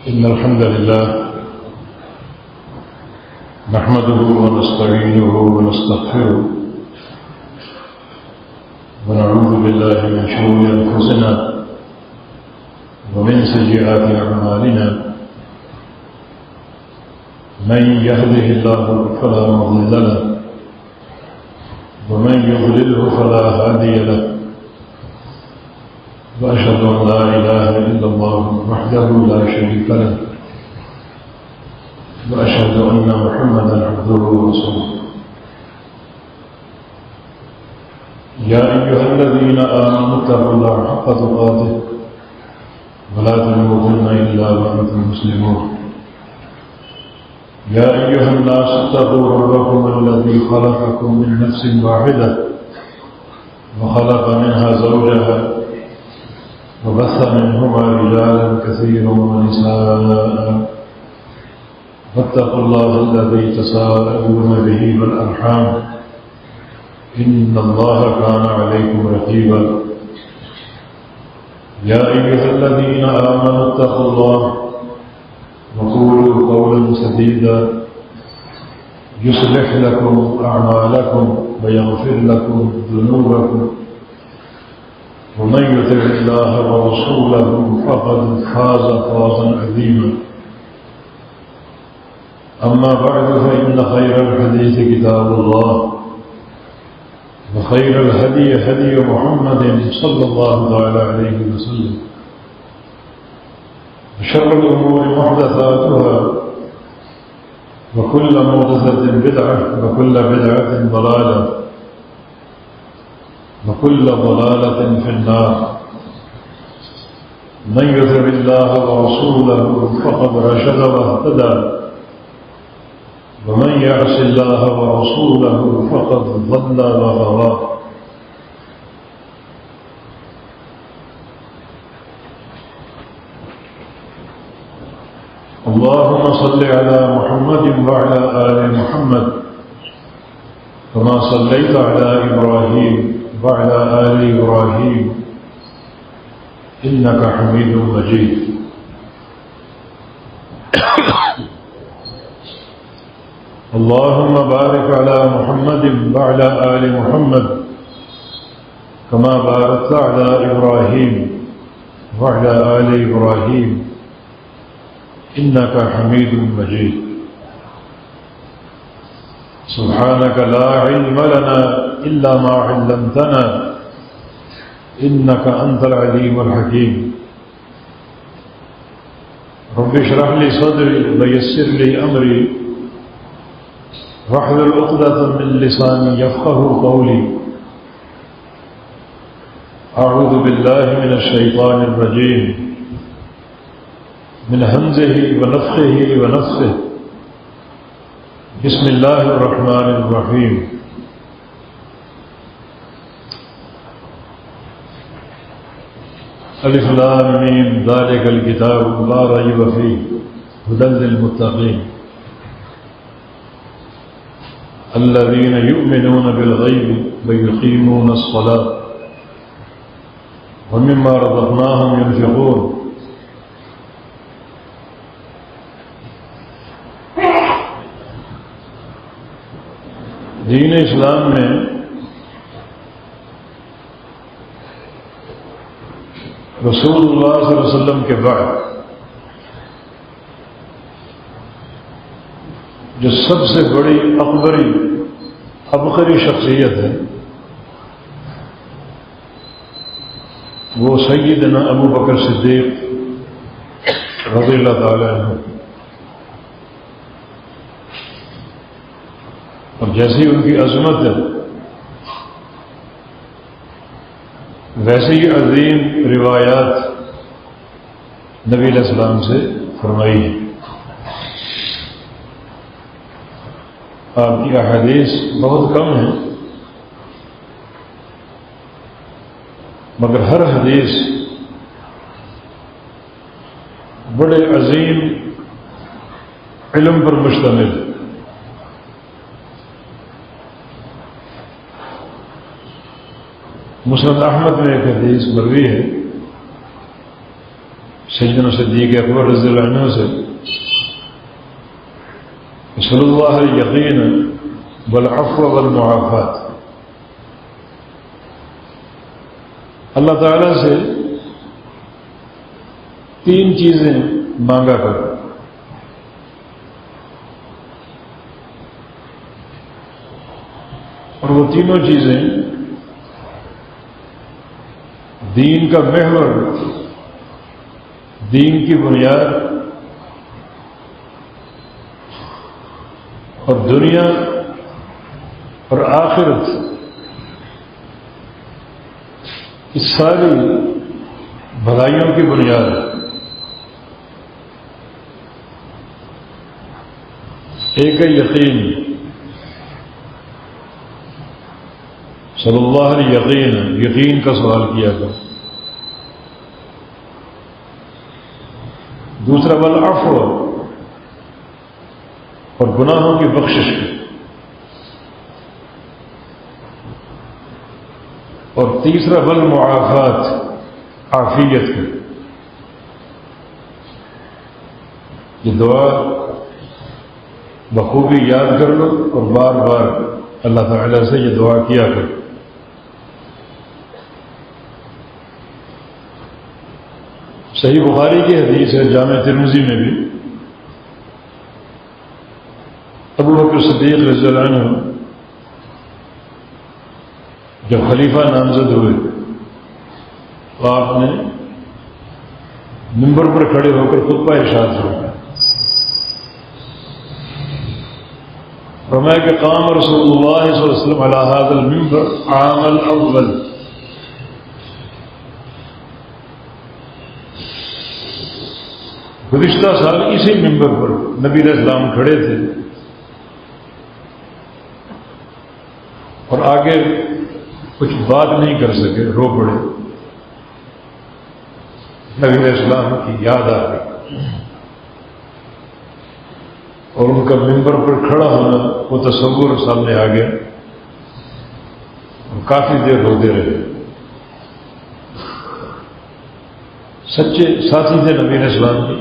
إن الحمد لله نحمده ونستعينه ونستغفره ونعوذ بالله من شرور أنفسنا ومن سيئات أعمالنا من يهده الله فلا مضل له ومن يضلله فلا هادي له وأشهد أن لا إله إلا الله وحده لا شريك له وأشهد أن محمدا عبده ورسوله يا أيها الذين آمنوا اتقوا الله حق تقاته ولا تموتن إلا وأنتم مسلمون يا أيها الناس اتقوا ربكم الذي خلقكم من نفس واحدة وخلق منها زوجها وبث منهما رجالا كثيرا ونساء فاتقوا الله الذي تساءلون به والأرحام إن الله كان عليكم رقيبا يا أيها الذين آمنوا اتقوا الله وقولوا قولا سديدا يصلح لكم أعمالكم ويغفر لكم ذنوبكم ومن يطع الله ورسوله فقد فاز فوزا عظيما أما بعد فإن خير الحديث كتاب الله وخير الهدي هدي محمد صلى الله تعالى عليه وسلم وشر الأمور محدثاتها وكل محدثة بدعة وكل بدعة ضلالة وكل ضلالة في النار من يطع الله ورسوله فقد رشد واهتدى ومن يعص الله ورسوله فقد ضل وغوى اللهم صل على محمد وعلى آل محمد كما صليت على إبراهيم وعلى آل إبراهيم إنك حميد مجيد اللهم بارك على محمد وعلى آل محمد كما باركت على إبراهيم وعلى آل إبراهيم إنك حميد مجيد سبحانك لا علم لنا إلا ما علمتنا إنك أنت العليم الحكيم رب اشرح لي صدري ويسر لي أمري واحلل عقدة من لساني يفقهوا قولي أعوذ بالله من الشيطان الرجيم من همزه ونفخه ونفثه بسم الله الرحمن الرحيم الف لام میم ذلك الكتاب لا ريب فيه هدى للمتقين الذين يؤمنون بالغيب ويقيمون الصلاة ومما رزقناهم ينفقون دین اسلام میں رسول اللہ صلی اللہ علیہ وسلم کے بعد جو سب سے بڑی ابقری شخصیت ہے وہ سیدنا ابو بکر صدیق رضی اللہ تعالی عنہ، اور جیسی ان کی عظمت ہے ویسے ہی عظیم روایات نبی علیہ السلام سے فرمائی ہیں۔ آپ کی احادیث بہت کم ہیں مگر ہر حدیث بڑے عظیم علم پر مشتمل ہے۔ مسند احمد میں ایک حدیث مروی ہے سیدنا صدیق اکبر رضی اللہ عنہ سے صلی اللہ الیقین والعفو والمعافات، اللہ تعالیٰ سے 3 چیزیں مانگا کرو، اور وہ تینوں چیزیں دین کا محور، دین کی بنیاد اور دنیا اور آخرت اس ساری بھلائیوں کی بنیاد ہے۔ ایک ہے یقین، صلی اللہ علیہ یقین کا سوال کیا تھا۔ دوسرا والعفو، اور گناہوں کی بخشش کی، اور تیسرا والمعافات، عافیت کی۔ یہ دعا بخوبی یاد کر لو اور بار بار اللہ تعالیٰ سے یہ دعا کیا کرو۔ صحیح بخاری کی حدیث ہے، جامع ترمذی میں بھی، ابو بکر صدیق رضی اللہ عنہ جب خلیفہ نامزد ہوئے تو آپ نے منبر پر کھڑے ہو کر خطبہ ارشاد فرمایا، فرمایا کہ قام رسول اللہ صلی اللہ علیہ وسلم علی هذا المنبر عام الاول، گزشتہ سال اسی منبر پر نبی علیہ السلام کھڑے تھے اور آگے کچھ بات نہیں کر سکے، رو پڑے۔ نبی علیہ السلام کی یاد آ گئی اور ان کا منبر پر کھڑا ہونا وہ تصور سامنے آ گیا اور کافی دیر روتے رہے۔ سچے ساتھی تھے نبی علیہ السلام کی،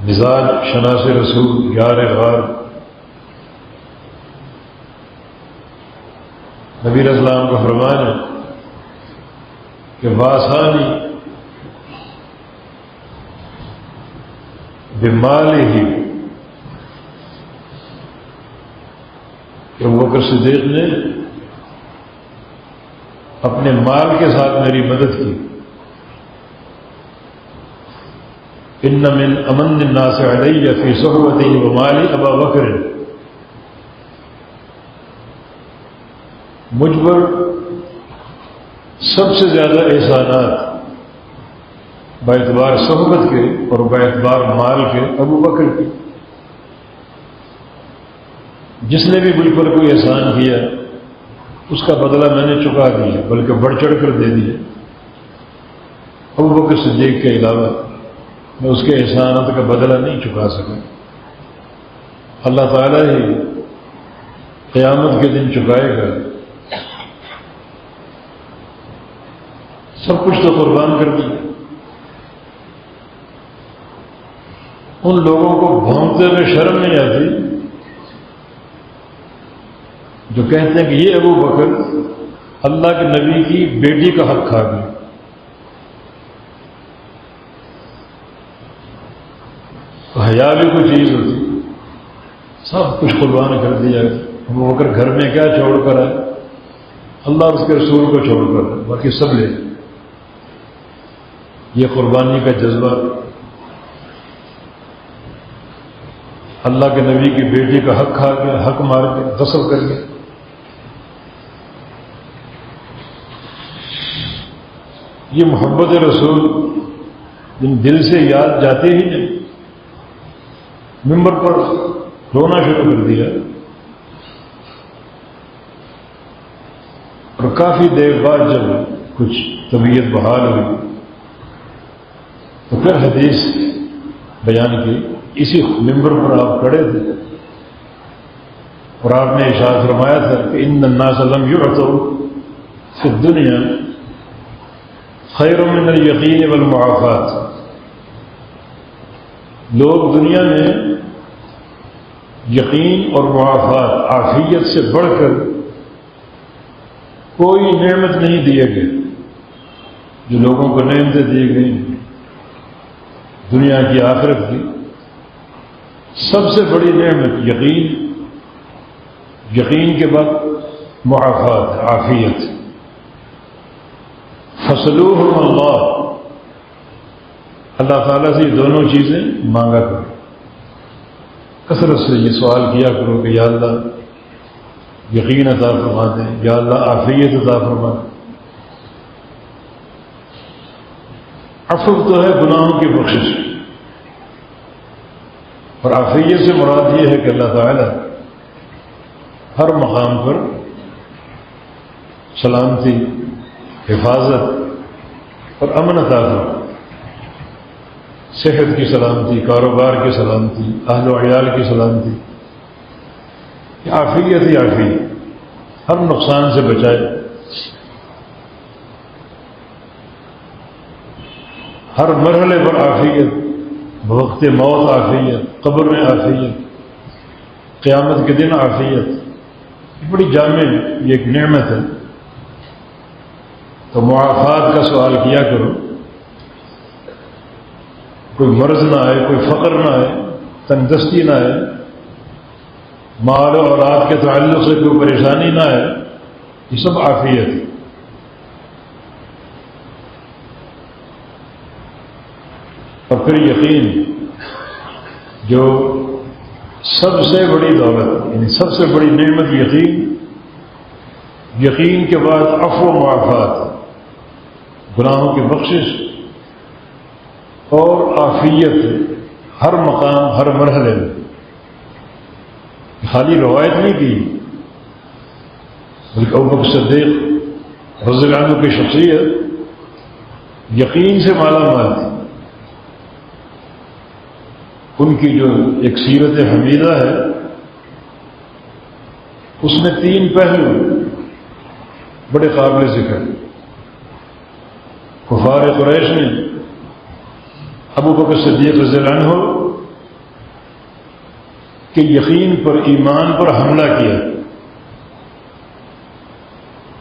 مزاج شناس رسول، یار غار۔ نبی علیہ السلام کا فرمان ہے کہ واسانی بمالہ ہی، کہ ابو بکر صدیق نے اپنے مال کے ساتھ میری مدد کی۔ ان من امن الناس علی فی صحبتہ ومالی ابا بکر، مجھ پر سب سے زیادہ احسانات باعتبار صحبت کے اور باعتبار مال کے ابو بکر کے۔ جس نے بھی مجھ پر کوئی احسان کیا اس کا بدلہ میں نے چکا دیا، بلکہ بڑھ چڑھ کر دے دیا۔ ابو بکر صدیق کے علاوہ میں اس کے احسانات کا بدلہ نہیں چکا سکا۔ اللہ تعالیٰ ہی قیامت کے دن چکائے گا۔ سب کچھ تو قربان کر دیا۔ ان لوگوں کو بھونکتے ہوئے شرم نہیں آتی جو کہتے ہیں کہ یہ ابو بکر اللہ کے نبی کی بیٹی کا حق کھا گیا۔ تو حیا بھی کوئی چیز ہوتی، سب کچھ قربان کر دیا۔ ابو بکر گھر میں کیا چھوڑ کر آئے؟ اللہ اور اس کے رسول کو چھوڑ کر آئے، باقی سب لے۔ یہ قربانی کا جذبہ، اللہ کے نبی کی بیٹی کا حق کھا کے، حق مار کے، غصب کر کے۔ یہ محبت رسول جن دل سے یاد جاتے ہی نہیں، منبر پر رونا شروع کر دیا اور کافی دیر بعد جب کچھ طبیعت بحال ہوئی تو پھر حدیث بیان کی۔ اسی منبر پر آپ کھڑے تھے اور آپ نے ارشاد فرمایا تھا کہ ان الناس لم یعطوا فی الدنیا خیر من الیقین والمعافات. لوگ دنیا میں یقین اور معافات، عافیت سے بڑھ کر کوئی نعمت نہیں دیے گئے. جو لوگوں کو نعمتیں دی گئی دنیا کی آخرت کی، سب سے بڑی نعمت یقین، یقین کے بعد معافات، عافیت. فصلوہم اللہ، اللہ تعالیٰ سے یہ دونوں چیزیں مانگا کرو. کثرت سے یہ سوال کیا کرو کہ یا اللہ یقین عطا فرما دیں، یا اللہ عافیت عطا فرما دیں. عفو تو ہے گناہوں کی بخشش، اور عافیت سے مراد یہ ہے کہ اللہ تعالیٰ ہر مقام پر سلامتی، حفاظت اور امن عطا فرما. صحت کی سلامتی، کاروبار کی سلامتی، اہل و عیال کی سلامتی، عافیت ہی عافیت، ہر نقصان سے بچائے، ہر مرحلے پر عافیت، بوقت موت عافیت، قبر میں عافیت، قیامت کے دن عافیت. بڑی جامع یہ ایک نعمت ہے. تو معافات کا سوال کیا کرو، کوئی مرض نہ آئے، کوئی فقر نہ آئے، تندرستی نہ آئے، مال و اولاد کے تعلق سے کوئی پریشانی نہ آئے. یہ سب عافیت ہے. اور پھر یقین، جو سب سے بڑی دولت، یعنی سب سے بڑی نعمت یقین. یقین کے بعد عفو و معافات، گناہوں کی بخشش اور عافیت ہر مقام، ہر مرحلے میں. خالی روایت نہیں کی، بلکہ ابوبکر صدیق رضی اللہ عنہ کی شخصیت یقین سے مالا مال تھی. ان کی جو ایک سیرت حمیدہ ہے، اس میں 3 پہلو بڑے قابل ذکر. کفار قریش نے ابوبکر صدیق رضی اللہ عنہ کے یقین پر، ایمان پر حملہ کیا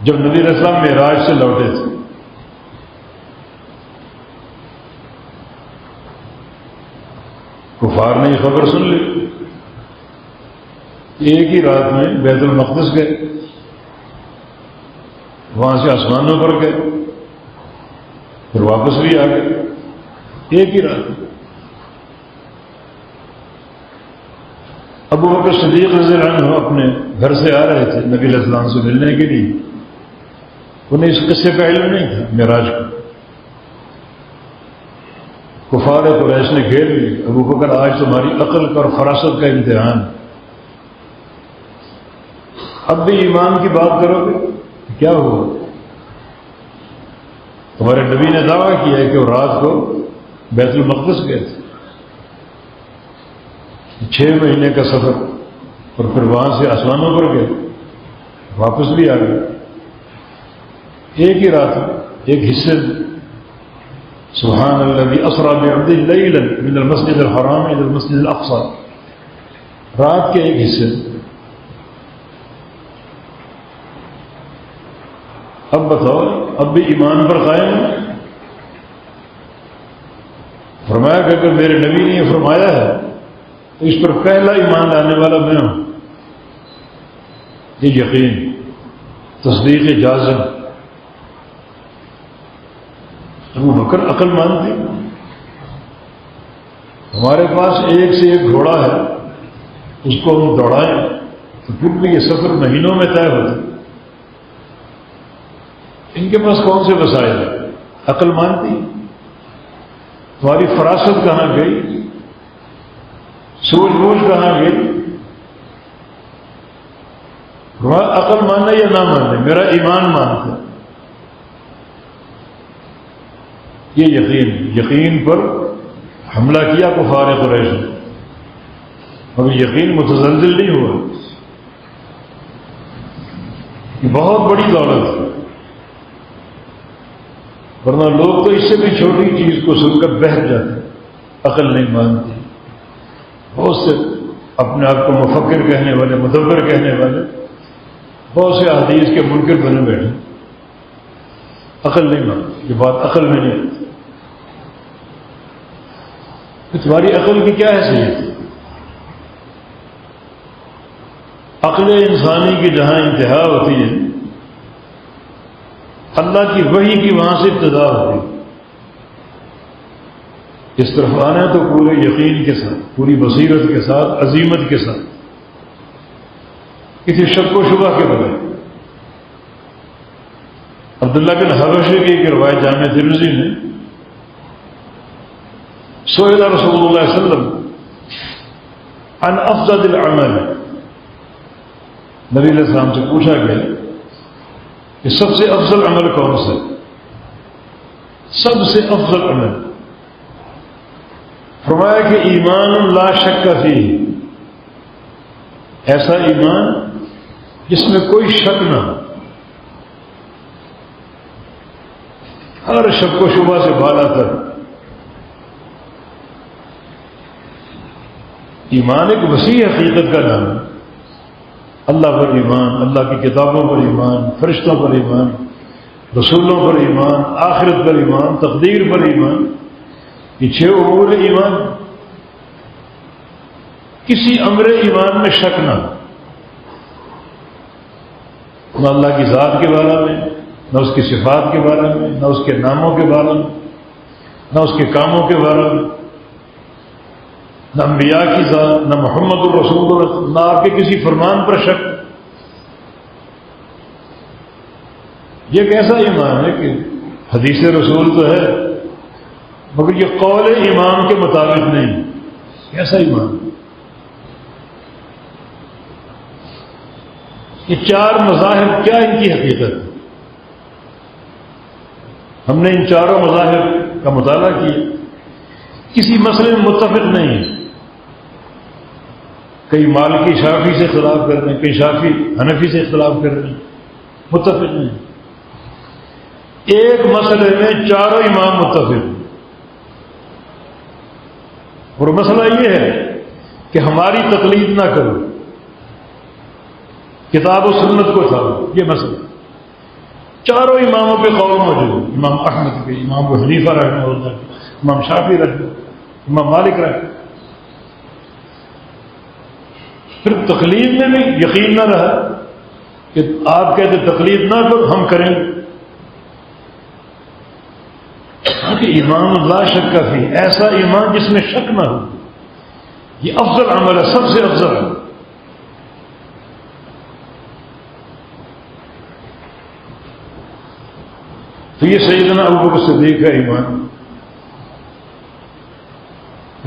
جب نبی علیہ السلام معراج سے لوٹے تھے. کفار نے یہ خبر سن لی، ایک ہی رات میں بیت المقدس گئے، وہاں سے آسمانوں پر گئے، پھر واپس بھی آ گئے، ایک ہی رات. ابوبکر صدیق رضی اللہ عنہ اپنے گھر سے آ رہے تھے نبی علیہ السلام سے ملنے کے لیے. انہیں اس قصے کا علم نہیں تھا معراج کا. کفار قریش نے گھیر لی، ابوبکر آج تمہاری عقل کا اور فراست کا امتحان، اب بھی ایمان کی بات کرو گے؟ کیا ہوا؟ تمہارے نبی نے دعویٰ کیا ہے کہ وہ رات کو بیت المقدس گئے تھے. 6 مہینے کا سفر، اور پھر وہاں سے آسمانوں پر گئے، واپس بھی آ گئے، ایک ہی رات میں، ایک حصے میں. سبحان الذی اسری بعبدہ لیلا من المسجد الحرام الى المسجد الاقصى، رات کے ایک حصے. اب بتاؤ، اب بھی ایمان پر قائم ہے؟ فرمایا کہ اگر میرے نبی نے یہ فرمایا ہے تو اس پر پہلا ایمان لانے والا میں ہوں. یہ یقین، تصدیق جازم. ابوبکر عقل مند تھی. ہمارے پاس ایک سے ایک گھوڑا ہے، اس کو ہم دوڑائیں تو پھر بھی یہ سفر مہینوں میں طے ہوتا. ان کے پاس کون سے وسائل ہیں؟ عقل مند تھی. تمہاری فراست کہاں گئی؟ سوچ بوجھ کہاں گئی؟ عقل ماننا یا نہ ماننا، میرا ایمان مانتا. یہ یقین پر حملہ کیا کفار قریش نے. اب یقین متزلزل نہیں ہوا. یہ بہت بڑی دولت ہے. ورنہ لوگ تو اس سے بھی چھوٹی چیز کو سن کر بہت جاتے ہیں، عقل نہیں مانتے. بہت سے اپنے آپ کو مفکر کہنے والے، مدبر کہنے والے، بہت سے حدیث کے منکر بنے بیٹھے، عقل نہیں مانتے. یہ بات عقل میں نہیں آتی. تمہاری عقل کی کیا حیثیت ہے؟ عقل انسانی کی جہاں انتہا ہوتی ہے، اللہ کی وحی کی وہاں سے ابتدا ہوتی ہے. اس طرف آنا ہے تو پورے یقین کے ساتھ، پوری بصیرت کے ساتھ، عزیمت کے ساتھ، کسی شک و شبہ کے بغیر. عبداللہ بن حبشی کی ایک روایت جامع ترمذی میں، سئل رسول اللہ صلی اللہ علیہ وسلم عن افضل العمل، نبی علیہ السلام سے پوچھا گیا کہ سب سے افضل عمل کون سا؟ سب سے افضل عمل، فرمایا کہ ایمان لا شک فیہ، ایسا ایمان جس میں کوئی شک نہ ہو، ہر شک و شبہ سے بالا تر. ایمان ایک وسیع حقیقت کا نام ہے. اللہ پر ایمان، اللہ کی کتابوں پر ایمان، فرشتوں پر ایمان، رسولوں پر ایمان، آخرت پر ایمان، تقدیر پر ایمان، یہ 6 امور ایمان. کسی امر ایمان میں شک نہ، نہ اللہ کی ذات کے بارے میں، نہ اس کی صفات کے بارے میں، نہ اس کے ناموں کے بارے میں، نہ اس کے کاموں کے بارے میں، نہ انبیاء کی ذات، نہ محمد الرسول اللہ، نہ آپ کے کسی فرمان پر شک. یہ ایک ایسا ایمان ہے کہ حدیث رسول تو ہے مگر یہ قول امام کے مطابق نہیں. ایسا ایمان، یہ 4 مذاہب کیا ان کی حقیقت ہے؟ ہم نے ان 4 مذاہب کا مطالعہ کیا، کسی مسئلے میں متفق نہیں ہے. کئی مالکی شافعی سے اختلاف کر رہے ہیں، کئی شافعی حنفی سے اختلاف کر رہے ہیں، متفق نہیں. ایک مسئلے میں 4 امام متفق ہیں. اور مسئلہ یہ ہے کہ ہماری تقلید نہ کرو، کتاب و سنت کو چھاڑو. یہ مسئلہ 4 اماموں کے قول موجود، امام احمد کے، امام ابو حنیفہ رحمہ اللہ، امام شافعی رحمہ اللہ، امام مالک رحمہ. پھر تقلید میں بھی یقین نہ رہا کہ آپ کہتے تقلید نہ کرو، ہم کریں. کہ ایمان لا شک فی، ایسا ایمان جس میں شک نہ ہو، یہ افضل عمل ہے، سب سے افضل ہے. تو یہ سیدنا ابوبکر صدیق کا ایمان.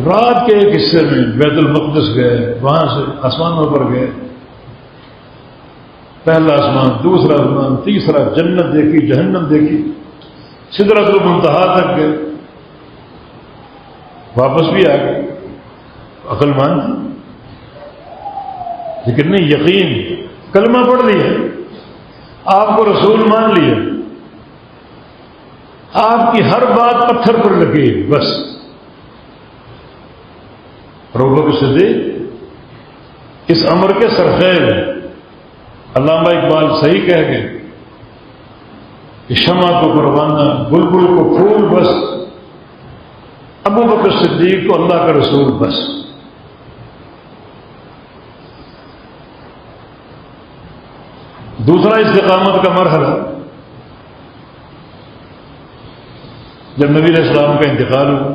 رات کے ایک حصے میں بیت المقدس گئے، وہاں سے آسمانوں پر گئے، پہلا آسمان، دوسرا آسمان، تیسرا، جنت دیکھی، جہنم دیکھی، سدرۃ المنتہا تک گئے، واپس بھی آ گئے. عقل مان تھی لیکن نہیں یقین. کلمہ پڑھ لیا، آپ کو رسول مان لیا، آپ کی ہر بات پتھر پر لگی، بس. ابوبکر صدیق اس امر کے سرخیل ہیں. علامہ اقبال صحیح کہہ گئے کہ شمع کو قربانہ، بلبل کو پھول، بس ابوبکر صدیق کو اللہ کا رسول بس. دوسرا استقامت کا مرحلہ، جب نبی علیہ السلام کا انتقال ہوا،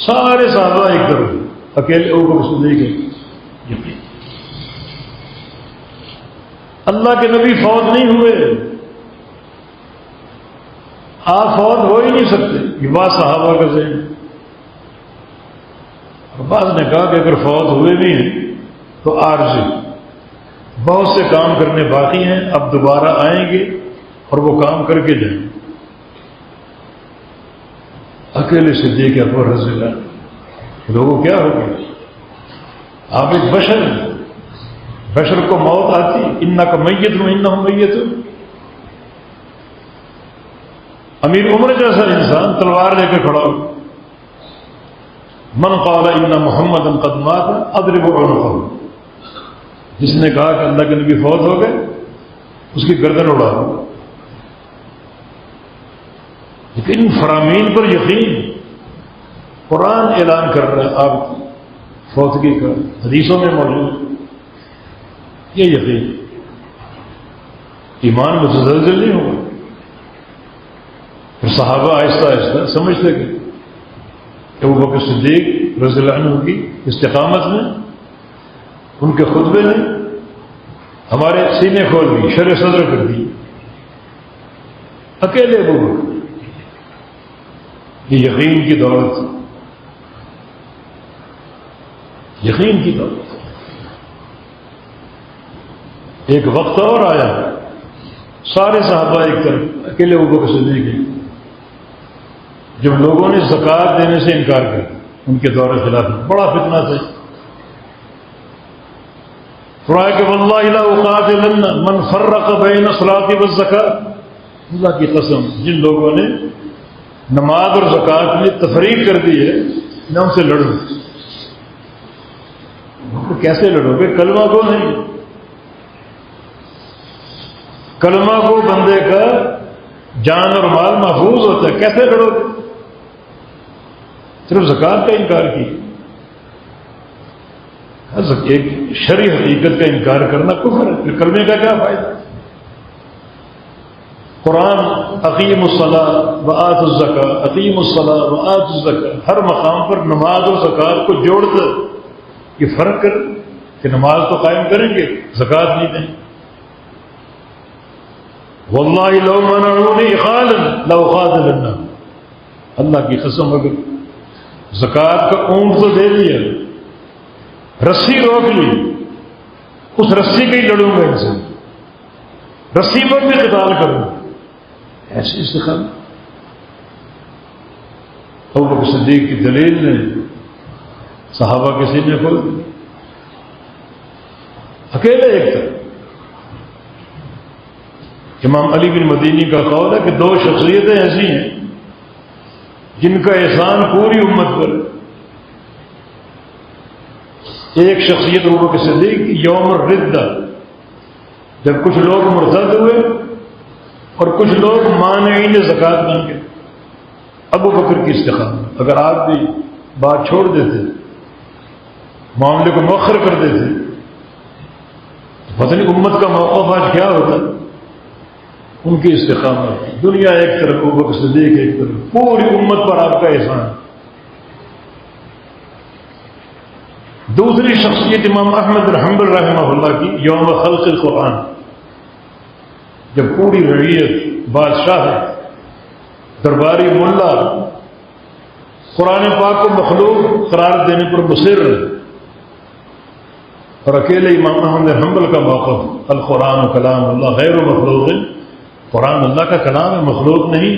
سارے صحابہ ایک طرف، اکیلے ابوبکر صدیق یقین. اللہ کے نبی فوت نہیں ہوئے، آپ فوت ہو ہی نہیں سکتے. یہ بات صحابہ کا ذہن. بعض نے کہا کہ اگر فوت ہوئے بھی ہیں تو عارضی، بہت سے کام کرنے باقی ہیں، اب دوبارہ آئیں گے اور وہ کام کر کے جائیں. اکیلے صدیق اکبر رضی اللہ. لوگوں کیا ہو گیا؟ آپ ایک بشر ہیں، بشر کو موت آتی، انک میت و انہم میتون. امیر عمر جیسا انسان تلوار لے کے کھڑا ہو، من قال ان محمد قد مات اضرب عنقه، جس نے کہا کہ اللہ کے نبی فوت ہو گئے اس کی گردن اڑا دو۔ لیکن فرامین پر یقین، قرآن اعلان کر رہا ہے آپ کی فوتگی کا، حدیثوں میں موجود یہ یقین، ایمان متزلزل نہیں ہوگا۔ پھر صحابہ آہستہ آہستہ سمجھتے گئے کہ ابوبکر صدیق رضی اللہ عنہ کی استقامت میں، ان کے خطبے نے ہمارے سینے کھول دی، شرح صدر کر دی۔ اکیلے ابوبکر، یہ یقین کی دولت، یقین کی دولت۔ ایک وقت اور آیا، سارے صحابہ ایک طرف، اکیلے ابوبکر صدیق ایک، جب لوگوں نے زکوٰۃ دینے سے انکار کیا ان کے دور خلاف، بڑا فتنہ تھا۔ فرمایا کہ واللہ لا اقاتلن من فرق بین الصلاۃ والزکاۃ، اللہ کی قسم جن لوگوں نے نماز اور زکوٰۃ میں تفریق کر دی ہے میں ان سے لڑوں۔ کیسے لڑو گے؟ کلمہ کو نہیں، کلمہ کو بندے کا جان اور مال محفوظ ہوتا ہے، کیسے لڑو گے؟ صرف زکوٰۃ کا انکار کی، ایک شرعی حقیقت کا انکار کرنا کفر ہے، پھر کلمے کا کیا فائدہ؟ قرآن اقیم الصلاۃ وآتوا الزکاۃ، اقیم الصلاۃ وآتوا الزکاۃ، ہر مقام پر نماز اور زکوٰۃ کو جوڑتا یہ فرق کر کہ نماز تو قائم کریں گے، زکوٰۃ نہیں دیں گے۔ واللہ لو منعونی اقالا لاقاتلن، اللہ کی قسم اگر زکوٰۃ کا اونٹ تو دے دیا، رسی روک لی، اس رسی کا ہی لڑوں گا ان سے، رسی پر بھی قتال کروں، ایسی استقامت۔ ابوبکر صدیق کی دلیل نے صحابہ کے سینے کھول دی، اکیلے ایک طرف۔ امام علی بن مدینی کا قول ہے کہ دو شخصیتیں ایسی ہیں جن کا احسان پوری امت پر ہے۔ ایک شخصیت ابوبکر صدیق یوم الردہ، جب کچھ لوگ مرتد ہوئے اور کچھ لوگ مانعین زکوٰۃ بن گئے، ابوبکر کی استقامت، اگر آپ بھی بات چھوڑ دیتے، معاملے کو مؤخر کر دیتے، پتہ نہیں امت کا موقف آج کیا ہوتا۔ ان کی استقامت، دنیا ایک طرف، ابوبکر صدیق ایک طرف، پوری امت پر آپ کا احسان۔ دوسری شخصیت امام احمد بن حنبل رحمہ اللہ کی یوم خلق القرآن، جب پوری رعیت، بادشاہ، درباری ملا قرآن پاک کو مخلوق قرار دینے پر مصر ہے، اور اکیلے امام احمد بن حنبل کا موقف القرآن کلام اللہ غیر مخلوق، قرآن اللہ کا کلام ہے، مخلوق نہیں۔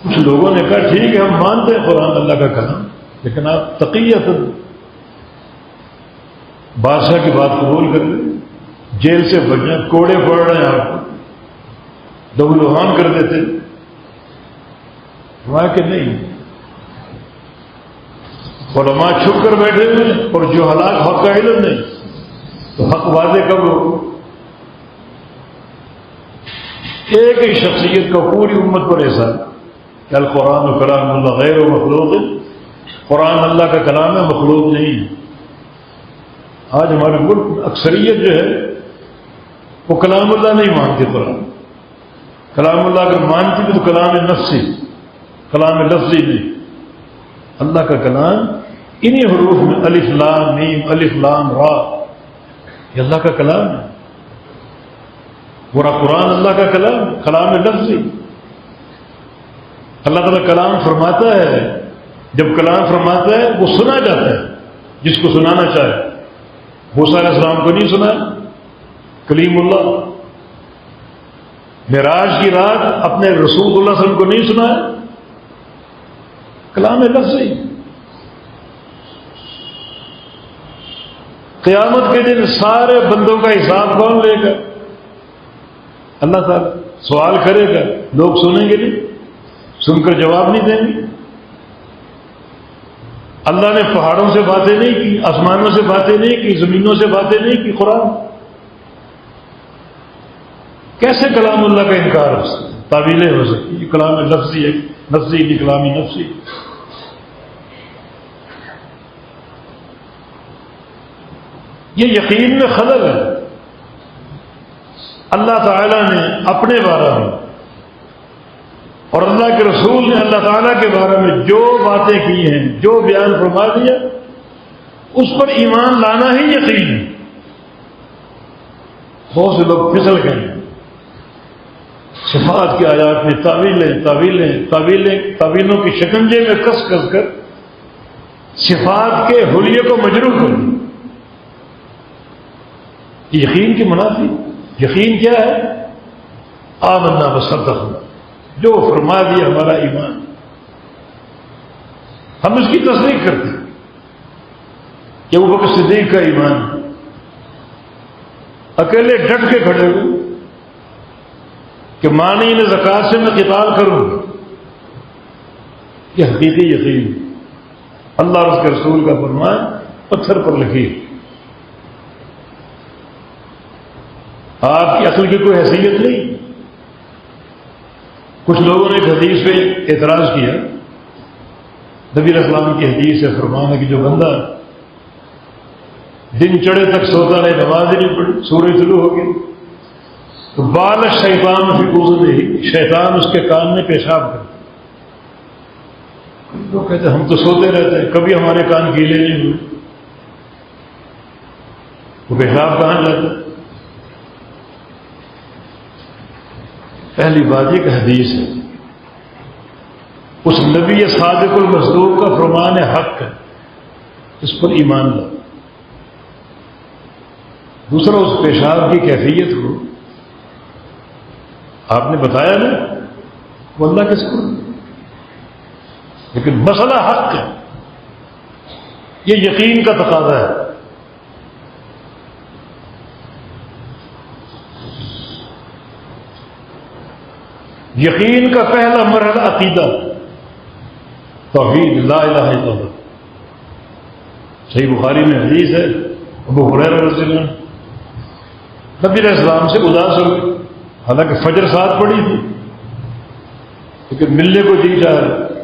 کچھ لوگوں نے کہا ٹھیک ہے ہم مانتے ہیں قرآن اللہ کا کلام، لیکن آپ تقیت بادشاہ کی بات قبول کر لیں، جیل سے بچ جائیں، کوڑے پڑ رہے ہیں آپ کو، دبلوہان کر دیتے، ہوا کہ نہیں؟ علماء چھپ کر بیٹھے ہوئے اور جو حالات حق کا علم نہیں، تو حق واضح کب ہو؟ ایک ہی شخصیت کا پوری امت پر احسان کہ القرآن کلام اللہ غیر مخلوق، قرآن اللہ کا کلام ہے، مخلوق نہیں۔ آج ہمارے ملک اکثریت جو ہے وہ کلام اللہ نہیں مانتی، قرآن کلام اللہ اگر مانتی بھی تو کلام نفسی، کلام لفظی نہیں۔ اللہ کا کلام انہی حروف میں الف لام میم الف لام را، یہ اللہ کا کلام ہے، پورا قرآن اللہ کا کلام، کلام لفظی۔ اللہ تعالیٰ کلام فرماتا ہے، جب کلام فرماتا ہے وہ سنا جاتا ہے جس کو سنانا چاہے۔ موسیٰ علیہ السلام کو نہیں سنا، کلیم اللہ۔ معراج کی رات اپنے رسول اللہ صلی اللہ علیہ وسلم کو نہیں سنا ہے، کلام لفظی۔ قیامت کے دن سارے بندوں کا حساب کون لے گا؟ اللہ تعالیٰ سوال کرے گا، لوگ سنیں گے نہیں، سن کر جواب نہیں دیں گے۔ اللہ نے پہاڑوں سے باتیں نہیں کی، آسمانوں سے باتیں نہیں کی، زمینوں سے باتیں نہیں کی، قرآن کیسے کلام اللہ کا انکار ہو سکتا؟ تعویلیں ہو سکتی، یہ کلام لفظی ہے، نفسی نہیں، کلامی نفسی۔ یہ یقین میں خلل ہے۔ اللہ تعالیٰ نے اپنے بارے میں اور اللہ کے رسول نے اللہ تعالیٰ کے بارے میں جو باتیں کی ہیں، جو بیان فرما دیا، اس پر ایمان لانا ہی یقین ہے۔ بہت سے لوگ پھسل گئے صفات کی آیات میں تعویلوں کی شکنجے میں کس کر صفات کے حلیے کو مجروح کر دیا۔ یقین کی منافی۔ یقین کیا ہے؟ آمنا وصدقنا، جو فرما دیا ہمارا ایمان، ہم اس کی تصدیق کرتے ہیں کہ ابو بکر صدیق کا ایمان اکیلے ڈٹ کے کھڑے ہوئے کہ مانعین زکات سے میں قتال کروں، یہ حقیقی یقین۔ اللہ اور اس کے رسول کا فرمان پتھر پر لکیر۔ آپ کی عقل کی کوئی حیثیت نہیں۔ کچھ لوگوں نے ایک حدیث پہ اعتراض کیا، نبی علیہ السلام کی حدیث سے فرمان ہے کہ جو بندہ دن چڑھے تک سوتا رہے، نماز نہیں پڑھی، سورج طلوع ہو گئی تو بال شیطان فی اذنہ، شیطان اس کے کان میں پیشاب کرتا۔ لوگ کہتے ہیں ہم تو سوتے رہتے ہیں، کبھی ہمارے کان گیلے نہیں ہوئے، وہ پیشاب کہاں جاتا؟ پہلی بات یہ کہ حدیث ہے، اس نبی صادق المصدوق کا فرمان حق ہے، اس پر ایمان لا۔ دوسرا، اس پیشاب کی کیفیت کو آپ نے بتایا نا، وہ اللہ کس کو، لیکن مسئلہ حق ہے، یہ یقین کا تقاضا ہے۔ یقین کا پہلا مرحلہ عقیدہ، توحید، لا الہ الا اللہ۔ صحیح بخاری میں حدیث ہے، ابو ہریرہ رضی اللہ عنہ نبی علیہ السلام سے اداس ہو گئے، حالانکہ فجر ساتھ پڑی تھی لیکن ملنے کو جی چاہ رہے،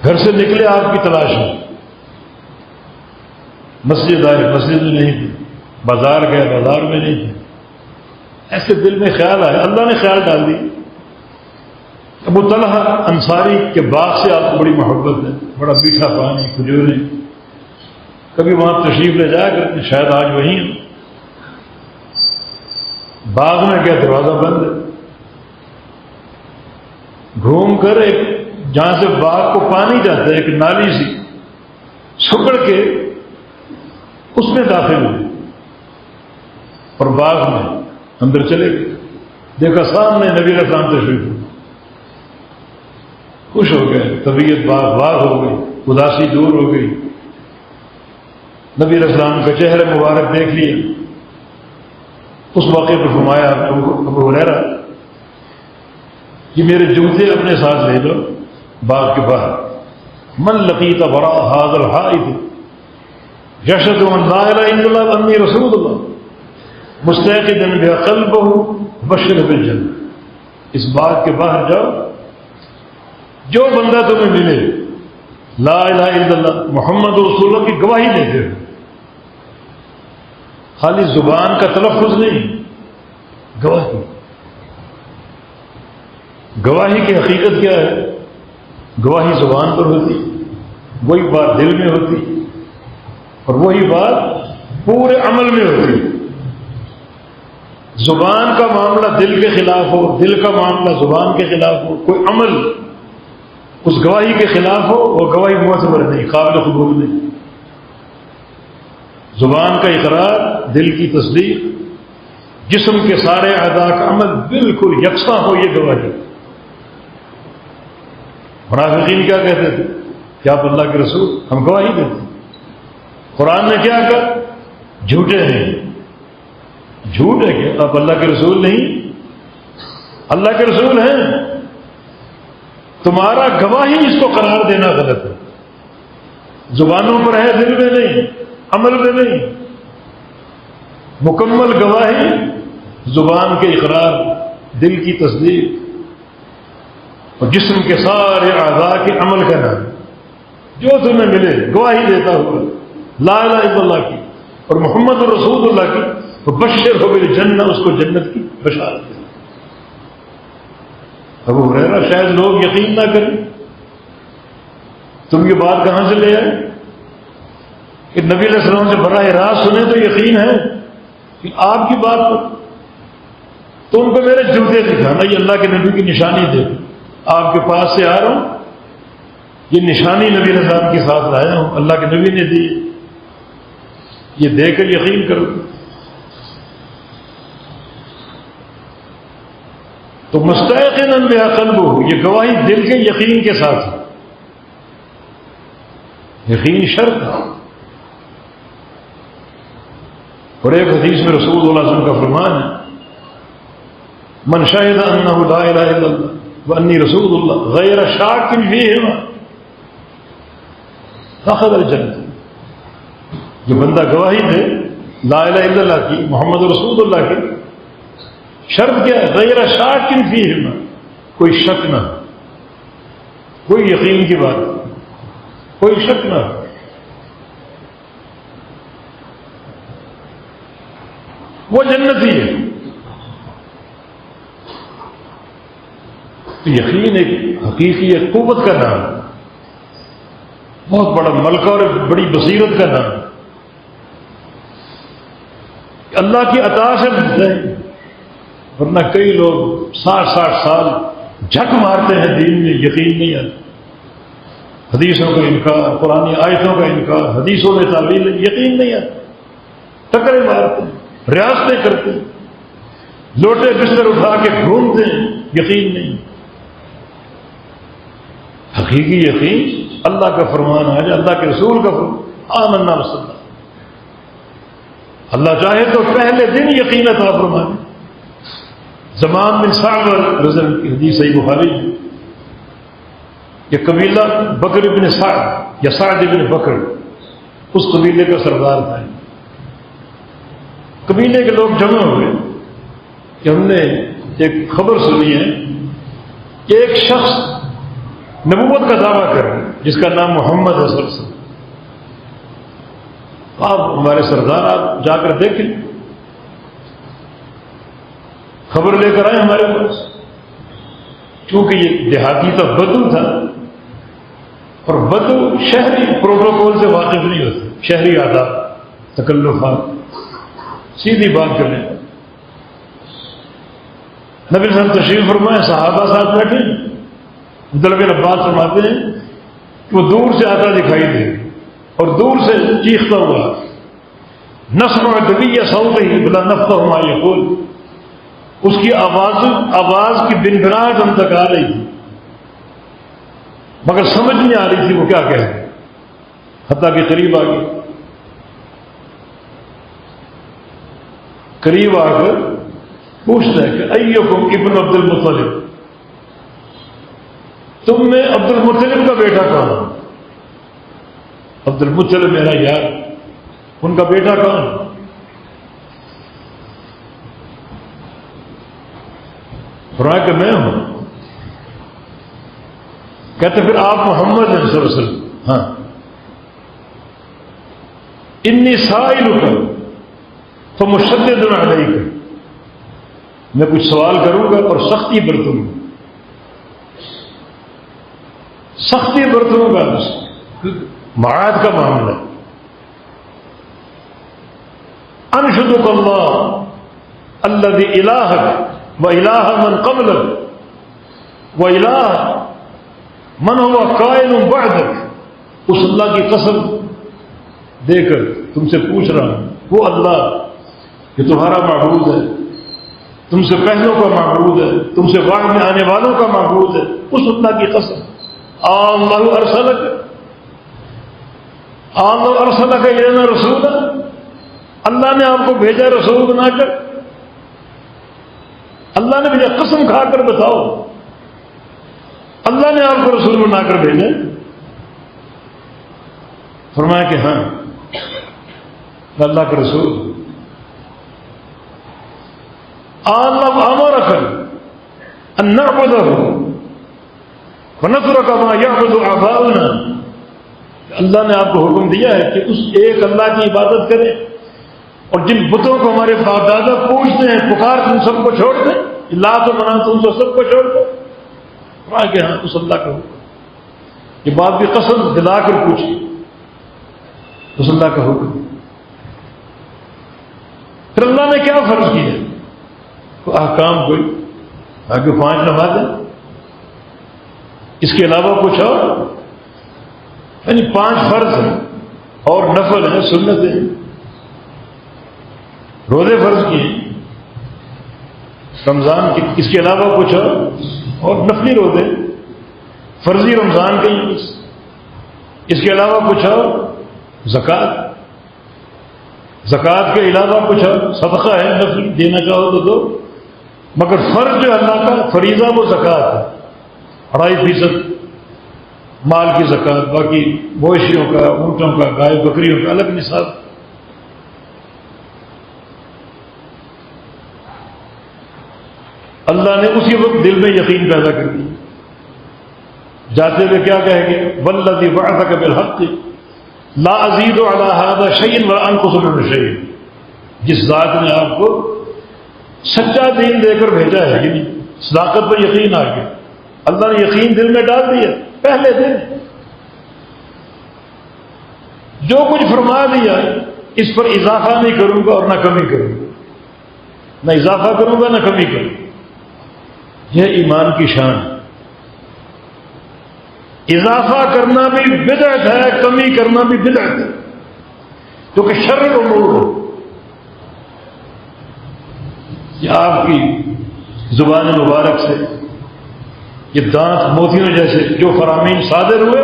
گھر سے نکلے آپ کی تلاش میں، مسجد آئے، مسجد میں نہیں تھی، بازار گئے، بازار میں نہیں تھی، ایسے دل میں خیال آیا، اللہ نے خیال ڈال دی۔ ابو طلحہ انصاری کے باغ سے آپ کو بڑی محبت ہے، بڑا میٹھا پانی، کھجوریں، کبھی وہاں تشریف لے جایا کرتے، شاید آج وہیں ہو۔ باغ میں گیا، دروازہ بند ہے، گھوم کر ایک جہاں سے باغ کو پانی جاتا ہے، ایک نالی سی سکڑ کے اس میں داخل ہوئے اور باغ میں اندر چلے گئے، دیکھا سامنے نبی علیہ السلام تشریف ہوئے، خوش ہو گئے، طبیعت باغ ہو گئی، اداسی دور ہو گئی، نبی علیہ السلام کا چہرہ مبارک دیکھ لیا۔ اس موقع پر فرمایا ابو ہریرہ کہ میرے جوتے اپنے ساتھ لے لو باغ کے باہر، من لقیت وراء هذا الحائط یشهد ان لا اله الا الله وانی رسول اللہ مستيقظا بها قلبه بشر بالجنہ۔ اس باغ کے باہر جاؤ، جو بندہ تمہیں ملے لا الہ الا اللہ محمد رسول اللہ کی گواہی دیتے ہو، خالی زبان کا تلفظ نہیں، گواہی۔ گواہی کی حقیقت کیا ہے؟ گواہی زبان پر ہوتی، وہی بات دل میں ہوتی، اور وہی بات پورے عمل میں ہوتی۔ زبان کا معاملہ دل کے خلاف ہو، دل کا معاملہ زبان کے خلاف ہو، کوئی عمل اس گواہی کے خلاف ہو، وہ گواہی معتبر نہیں، قابل قبول نہیں۔ زبان کا اقرار، دل کی تصدیق، جسم کے سارے اعضاء کا عمل بالکل یکساں ہو، یہ گواہی۔ منافقین کیا کہتے تھے کہ آپ اللہ کے رسول، ہم گواہی دیتے ہیں۔ قرآن نے کیا کہا؟ جھوٹے ہیں، جھوٹ ہے کہ آپ اللہ کے رسول نہیں؟ اللہ کے رسول ہیں. تمہارا گواہی اس کو قرار دینا غلط ہے. زبانوں پر ہے، دل میں نہیں، عمل میں نہیں. مکمل گواہی زبان کے اقرار، دل کی تصدیق اور جسم کے سارے اعضاء کے عمل کا نام. جو تمہیں ملے گواہی دیتا ہوا لا الہ الا اللہ کی اور محمد رسول اللہ کی، تو بشر ہو بالجنہ، اس کو جنت کی بشارت دے. ابو ہریرہ شاید لوگ یقین نہ کریں. تم یہ بات کہاں سے لے آئے کہ نبی علیہ السلام سے براہ راست سنیں تو یقین ہے کہ آپ کی بات پر. تو ان کو میرے جوتے دکھانا، یہ اللہ کے نبی کی نشانی دے. آپ کے پاس سے آ رہا ہوں، یہ نشانی نبی علیہ السلام کے ساتھ لایا ہوں، اللہ کے نبی نے دی، یہ دے کر یقین کرو. تو مستحقاً بہا قلبہ، یہ گواہی دل کے یقین کے ساتھ ہے. یقین شرط ہے. اور ایک حدیث میں رسول اللہ علیہ وسلم کا فرمان ہے، من شہد انہ لا الہ الا اللہ وانی رسول اللہ غیر شاک فیہما دخل الجنہ. جو بندہ گواہی دے لا الہ الا اللہ کی، محمد رسول اللہ کی، شرط کیا ہے؟ غیر شاک فیہما، کوئی شک نہ، کوئی یقین کی بات، کوئی شک نہ. وہ جنتی ہے. یقین ایک حقیقی ایک قوت کا نام ہے، بہت بڑا ملکہ اور بڑی بصیرت کا نام ہے. اللہ کی عطا سے ملتا ہے. ورنہ کئی لوگ 60 سال جھک مارتے ہیں دین میں، یقین نہیں آتا. حدیثوں کا انکار، قرآن آیتوں کا انکار، حدیثوں میں تعویل، یقین نہیں آتا. ٹکرے مارتے ہیں، ریاستیں کرتے ہیں، لوٹے بستر اٹھا کے گھومتے ہیں، یقین نہیں. حقیقی یقین اللہ کا فرمان ہے، اللہ کے رسول کا فرمان، آمنا باللہ. اللہ چاہے تو پہلے دن یقین عطا فرمائے. زمان بن سعد رضی اللہ کی حدیث صحیح بخاری ہے. یہ قبیلہ بکر بن سعد یا سعد بن بکر اس قبیلے کا سردار تھا. قبیلے کے لوگ جمع ہوئے کہ ہم نے ایک خبر سنی ہے کہ ایک شخص نبوت کا دعویٰ کر رہے جس کا نام محمد ہے صلی اللہ علیہ وسلم. آپ ہمارے سردار، آپ جا کر دیکھیں، خبر لے کر آئے ہمارے پاس. کیونکہ یہ دیہاتی تھا، بدو تھا، اور بدو شہری پروٹوکول سے واقف نہیں ہوتے، شہری آداب، تکلفات، سیدھی بات کرنے. نبی صاحب تشریف فرمائے، صحابہ ساتھ بیٹھے. عبداللہ بن عباس فرماتے ہیں کہ وہ دور سے آتا دکھائی دے اور دور سے چیختا ہوا، نسمع دبی صوتہ بلا نفقہ ما یقول. اس کی آواز کی بنبناہٹ ہم تک آ رہی تھی، مگر سمجھ نہیں آ رہی تھی وہ کیا کہہ رہے. حتیٰ کہ قریب آ گئی، قریب آ کر پوچھتا ہے کہ ایکم ابن عبد المطلب، تم میں عبد المطلب کا بیٹا کون ہے؟ عبد المطلب میرا یار، ان کا بیٹا کون؟ فرمایا کہ میں ہوں. کہتے پھر آپ محمد صلی اللہ علیہ وسلم؟ ہاں. انی سائلک فمشدد علیک، میں کچھ سوال کروں گا اور سختی برتوں گا، سختی برتوں گا. معاد کا معاملہ. انشدک اللہ الذی الہک وَإِلَٰهَ مَنْ قَبْلَكَ وَإِلَٰهَ مَنْ هُوَ قَائِمٌ بَعْدَكَ. اس اللہ کی قسم دے کر تم سے پوچھ رہا ہوں، وہ اللہ کہ تمہارا معبود ہے، تم سے پہلوں کا معبود ہے، تم سے بعد میں آنے والوں کا معبود ہے، اس اللہ کی قسم. اللہ ارسلک، اللہ ارسلک الینا رسولا، اللہ نے آپ کو بھیجا رسول بنا کر. اللہ نے مجھے قسم کھا کر بتاؤ اللہ نے آپ کو رسول بنا کر بھیجا؟ فرمایا کہ ہاں اللہ کے رسول اللہ امرک ان نعبدہ ونترک ما یعبد آباؤنا، اللہ نے آپ کو حکم دیا ہے کہ اس ایک اللہ کی عبادت کریں اور جن بتوں کو ہمارے باپ دادا پوجتے ہیں پکارتے ہیں سب کو چھوڑ دیں، لات و منات ان کو سب کو چھوڑ دیں۔ فرمایا کہ ہاں اس اللہ کا حکم، یہ بات بھی قسم دلا کر پوچھی، اس اللہ کا حکم۔ پھر اللہ نے کیا فرض کیا؟ احکام کوئی آگے 5 نمازیں، اس کے علاوہ کچھ اور یعنی 5 فرض ہیں اور نفل ہیں، سنتیں، روزے فرض کیے رمضان کے، اس کے علاوہ کچھ اور نفلی روزے، فرضی رمضان کے، اس کے علاوہ کچھ اور زکوٰۃ، زکوٰۃ کے علاوہ کچھ اور صدقہ ہے نفلی، دینا چاہو تو دو، مگر فرض جو اللہ کا فریضہ وہ زکوٰۃ ہے، 2.5% مال کی زکوٰۃ، باقی مویشیوں کا، اونٹوں کا، گائے بکریوں کا الگ نصاب۔ اللہ نے اسی وقت دل میں یقین پیدا کر دیا، جاتے ہوئے کیا کہیں گے؟ والذی بعثک بالحق لا ازید علی ھذا شیئا ولا انقص منہ شیئا، جس ذات نے آپ کو سچا دین دے کر بھیجا ہے، یعنی صداقت پر یقین آ گیا، اللہ نے یقین دل میں ڈال دیا پہلے دن، جو کچھ فرما دیا اس پر اضافہ نہیں کروں گا اور نہ کمی کروں گا، نہ اضافہ کروں گا نہ کمی کروں گا۔ یہ ایمان کی شان ہے، اضافہ کرنا بھی بدعت ہے، کمی کرنا بھی بدعت ہے، کیونکہ شر امور ہے۔ یہ آپ کی زبان مبارک سے یہ دانت موتیوں جیسے جو فرامین صادر ہوئے،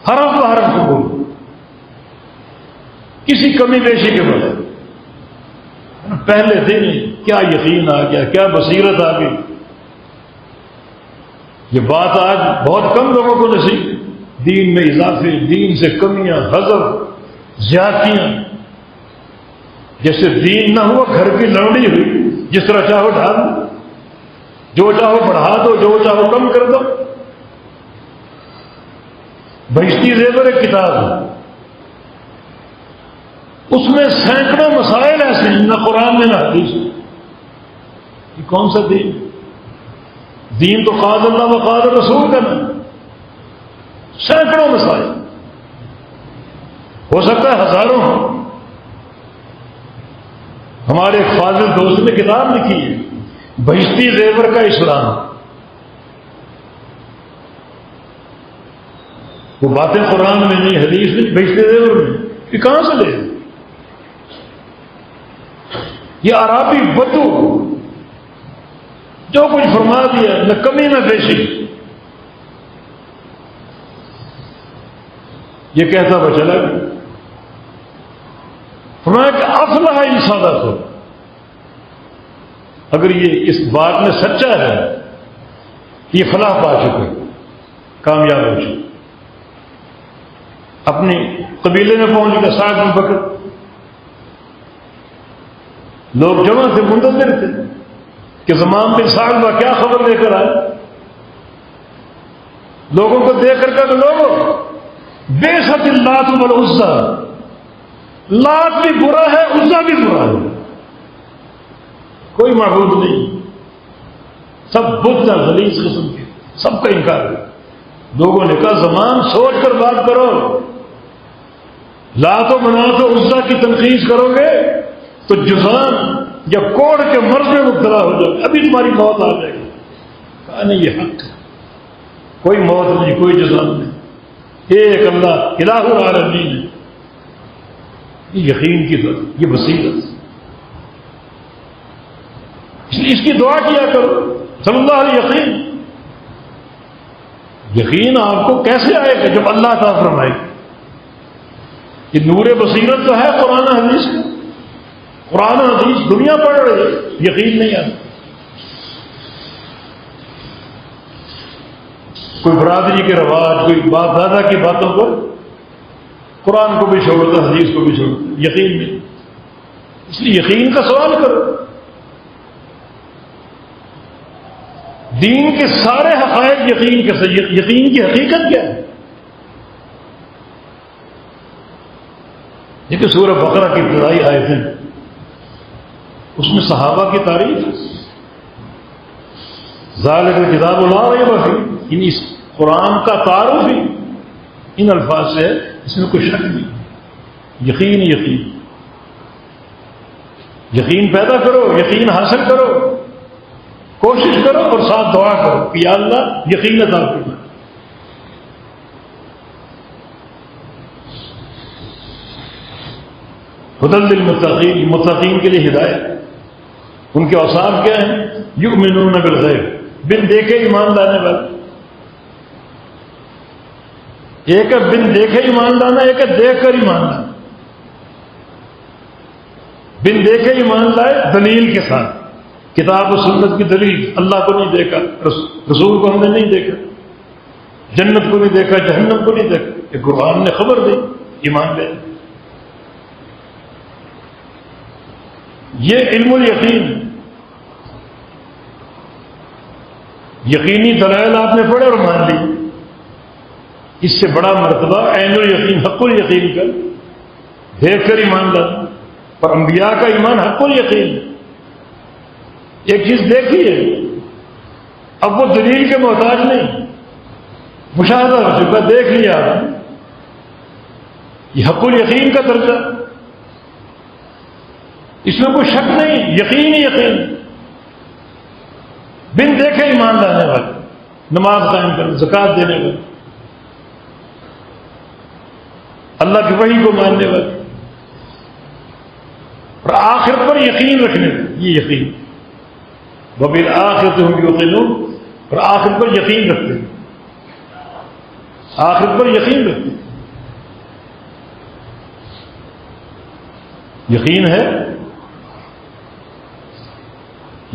حرف بحرف قبول، کسی کمی بیشی کے بغیر۔ پہلے دن کیا یقین آ گیا، کیا بصیرت آ گئی۔ یہ بات آج بہت کم لوگوں کو نصیب، دین میں اضافے، دین سے کمیاں، حذف، زیادتیاں، جیسے دین نہ ہوا گھر کی لوڑی ہوئی، جس طرح چاہو ڈال دو، جو چاہو بڑھا دو، جو چاہو کم کر دو۔ بہشتی زیور ایک کتاب ہے، اس میں سینکڑوں مسائل ایسے ہیں، نہ قرآن میں نہ حدیث میں۔ یہ کون سا دین؟ دین تو قال اللہ و قال رسول کا نہیں، سینکڑوں مسائل، ہو سکتا ہے ہزاروں ہوں۔ ہمارے ایک فاضل دوست نے کتاب لکھی ہے بہشتی زیور کا اسلام، وہ باتیں قرآن میں نہیں، حدیث نہیں، بہشتی زیور میں، یہ کہاں سے لے؟ یہ عربی بدو جو کچھ فرما دیا، نہ کمی نہ بیشی، یہ کہتا ہوا چلا گیا۔ فرمایا کہ افلح ان صدق، اگر یہ اس بات میں سچا ہے یہ فلاح پا چکے، کامیاب ہو چکے، اپنی قبیلے میں پہنچ گیا۔ سعد بن بکر، لوگ جمع سے منتظر تھے کہ زمام بن سعد کا کیا خبر لے کر آئے، لوگوں کو دیکھ کر کہ لوگوں بے شک اللات والعزیٰ، لات بھی برا ہے، عزیٰ بھی برا ہے، کوئی معبود نہیں، سب بت ہیں غلیظ قسم کے، سب کا انکار ہے۔ لوگوں نے کہا زمان سوچ کر بات کرو، لات و منات و عزیٰ کی تنقید کرو گے تو جزام یا کوڑ کے مرض میں مبتلا ہو جائے، ابھی تمہاری موت آ جائے گی۔ کہا نہیں، یہ حق ہے، کوئی موت نہیں، کوئی جزام نہیں، ایک اللہ الہ العالمین ہے۔ یہ یقین کی طرف، یہ بصیرت، اس لیے اس کی دعا کیا کرو صلی اللہ علیہ یقین۔ یقین آپ کو کیسے آئے گا جب اللہ تعالیٰ فرمائے گا؟ یہ نور بصیرت تو ہے قرآن حدیث کا، قرآن حدیث دنیا پڑھ رہی ہے، یقین نہیں آتا۔ کوئی برادری کے رواج، کوئی باپ دادا کی باتوں پر قرآن کو بھی چھوڑ دو، حدیث کو بھی چھوڑ دو، یقین نہیں۔ اس لیے یقین کا سوال کرو۔ دین کے سارے حقائق یقین کے ساتھ، یقین کی حقیقت کیا ہے؟ دیکھیں سورہ بقرہ کی ابتدائی آیتیں، اس میں صحابہ کی تعریف، ذالک الکتاب لا ریب فیہ، اس قرآن کا تعارف ہی ان الفاظ سے ہے، اس میں کوئی شک نہیں۔ یقین یقین یقین پیدا کرو، یقین حاصل کرو، کوشش کرو اور ساتھ دعا کرو کہ یا اللہ یقین عطا کرنا۔ ہدی للمتقین، متقین کے لیے ہدایت۔ ان کے اوصاف کیا ہیں؟ یؤمنون بالغیب، بن دیکھے ایمان لانے والے۔ ایک ہے بن دیکھے ایمان لانا، ایک ہے دیکھ کر ایمان لانا۔ بن دیکھے ایمان لائے دلیل کے ساتھ، کتاب و سنت کی دلیل، اللہ کو نہیں دیکھا، رسول کو ہم نے نہیں دیکھا، جنت کو نہیں دیکھا، جہنم کو نہیں دیکھا، کہ قرآن نے خبر دی، ایمان لے۔ یہ علم الیقین، یقینی دلائل آپ نے پڑھے اور مان لی، اس سے بڑا مرتبہ عین الیقین، حق الیقین کا، دیکھ کر ایمان لانا۔ پر انبیاء کا ایمان حق الیقین، ایک چیز دیکھی ہے، اب وہ دلیل کے محتاج نہیں، مشاہدہ ہو چکا، دیکھ لیا آپ نے، یہ حق الیقین کا درجہ، اس میں کوئی شک نہیں، یقین ہی یقین۔ بن دیکھے ایمان لانے والے، نماز قائم کرنے، زکوٰۃ دینے والے، اللہ کی وحی کو ماننے والے، اور آخرت پر یقین رکھنے والے، یہ یقین۔ وبالآخرۃ ھم یوقنون، اور آخرت پر یقین رکھتے ہیں، آخرت پر یقین رکھتے ہیں۔ یقین ہے،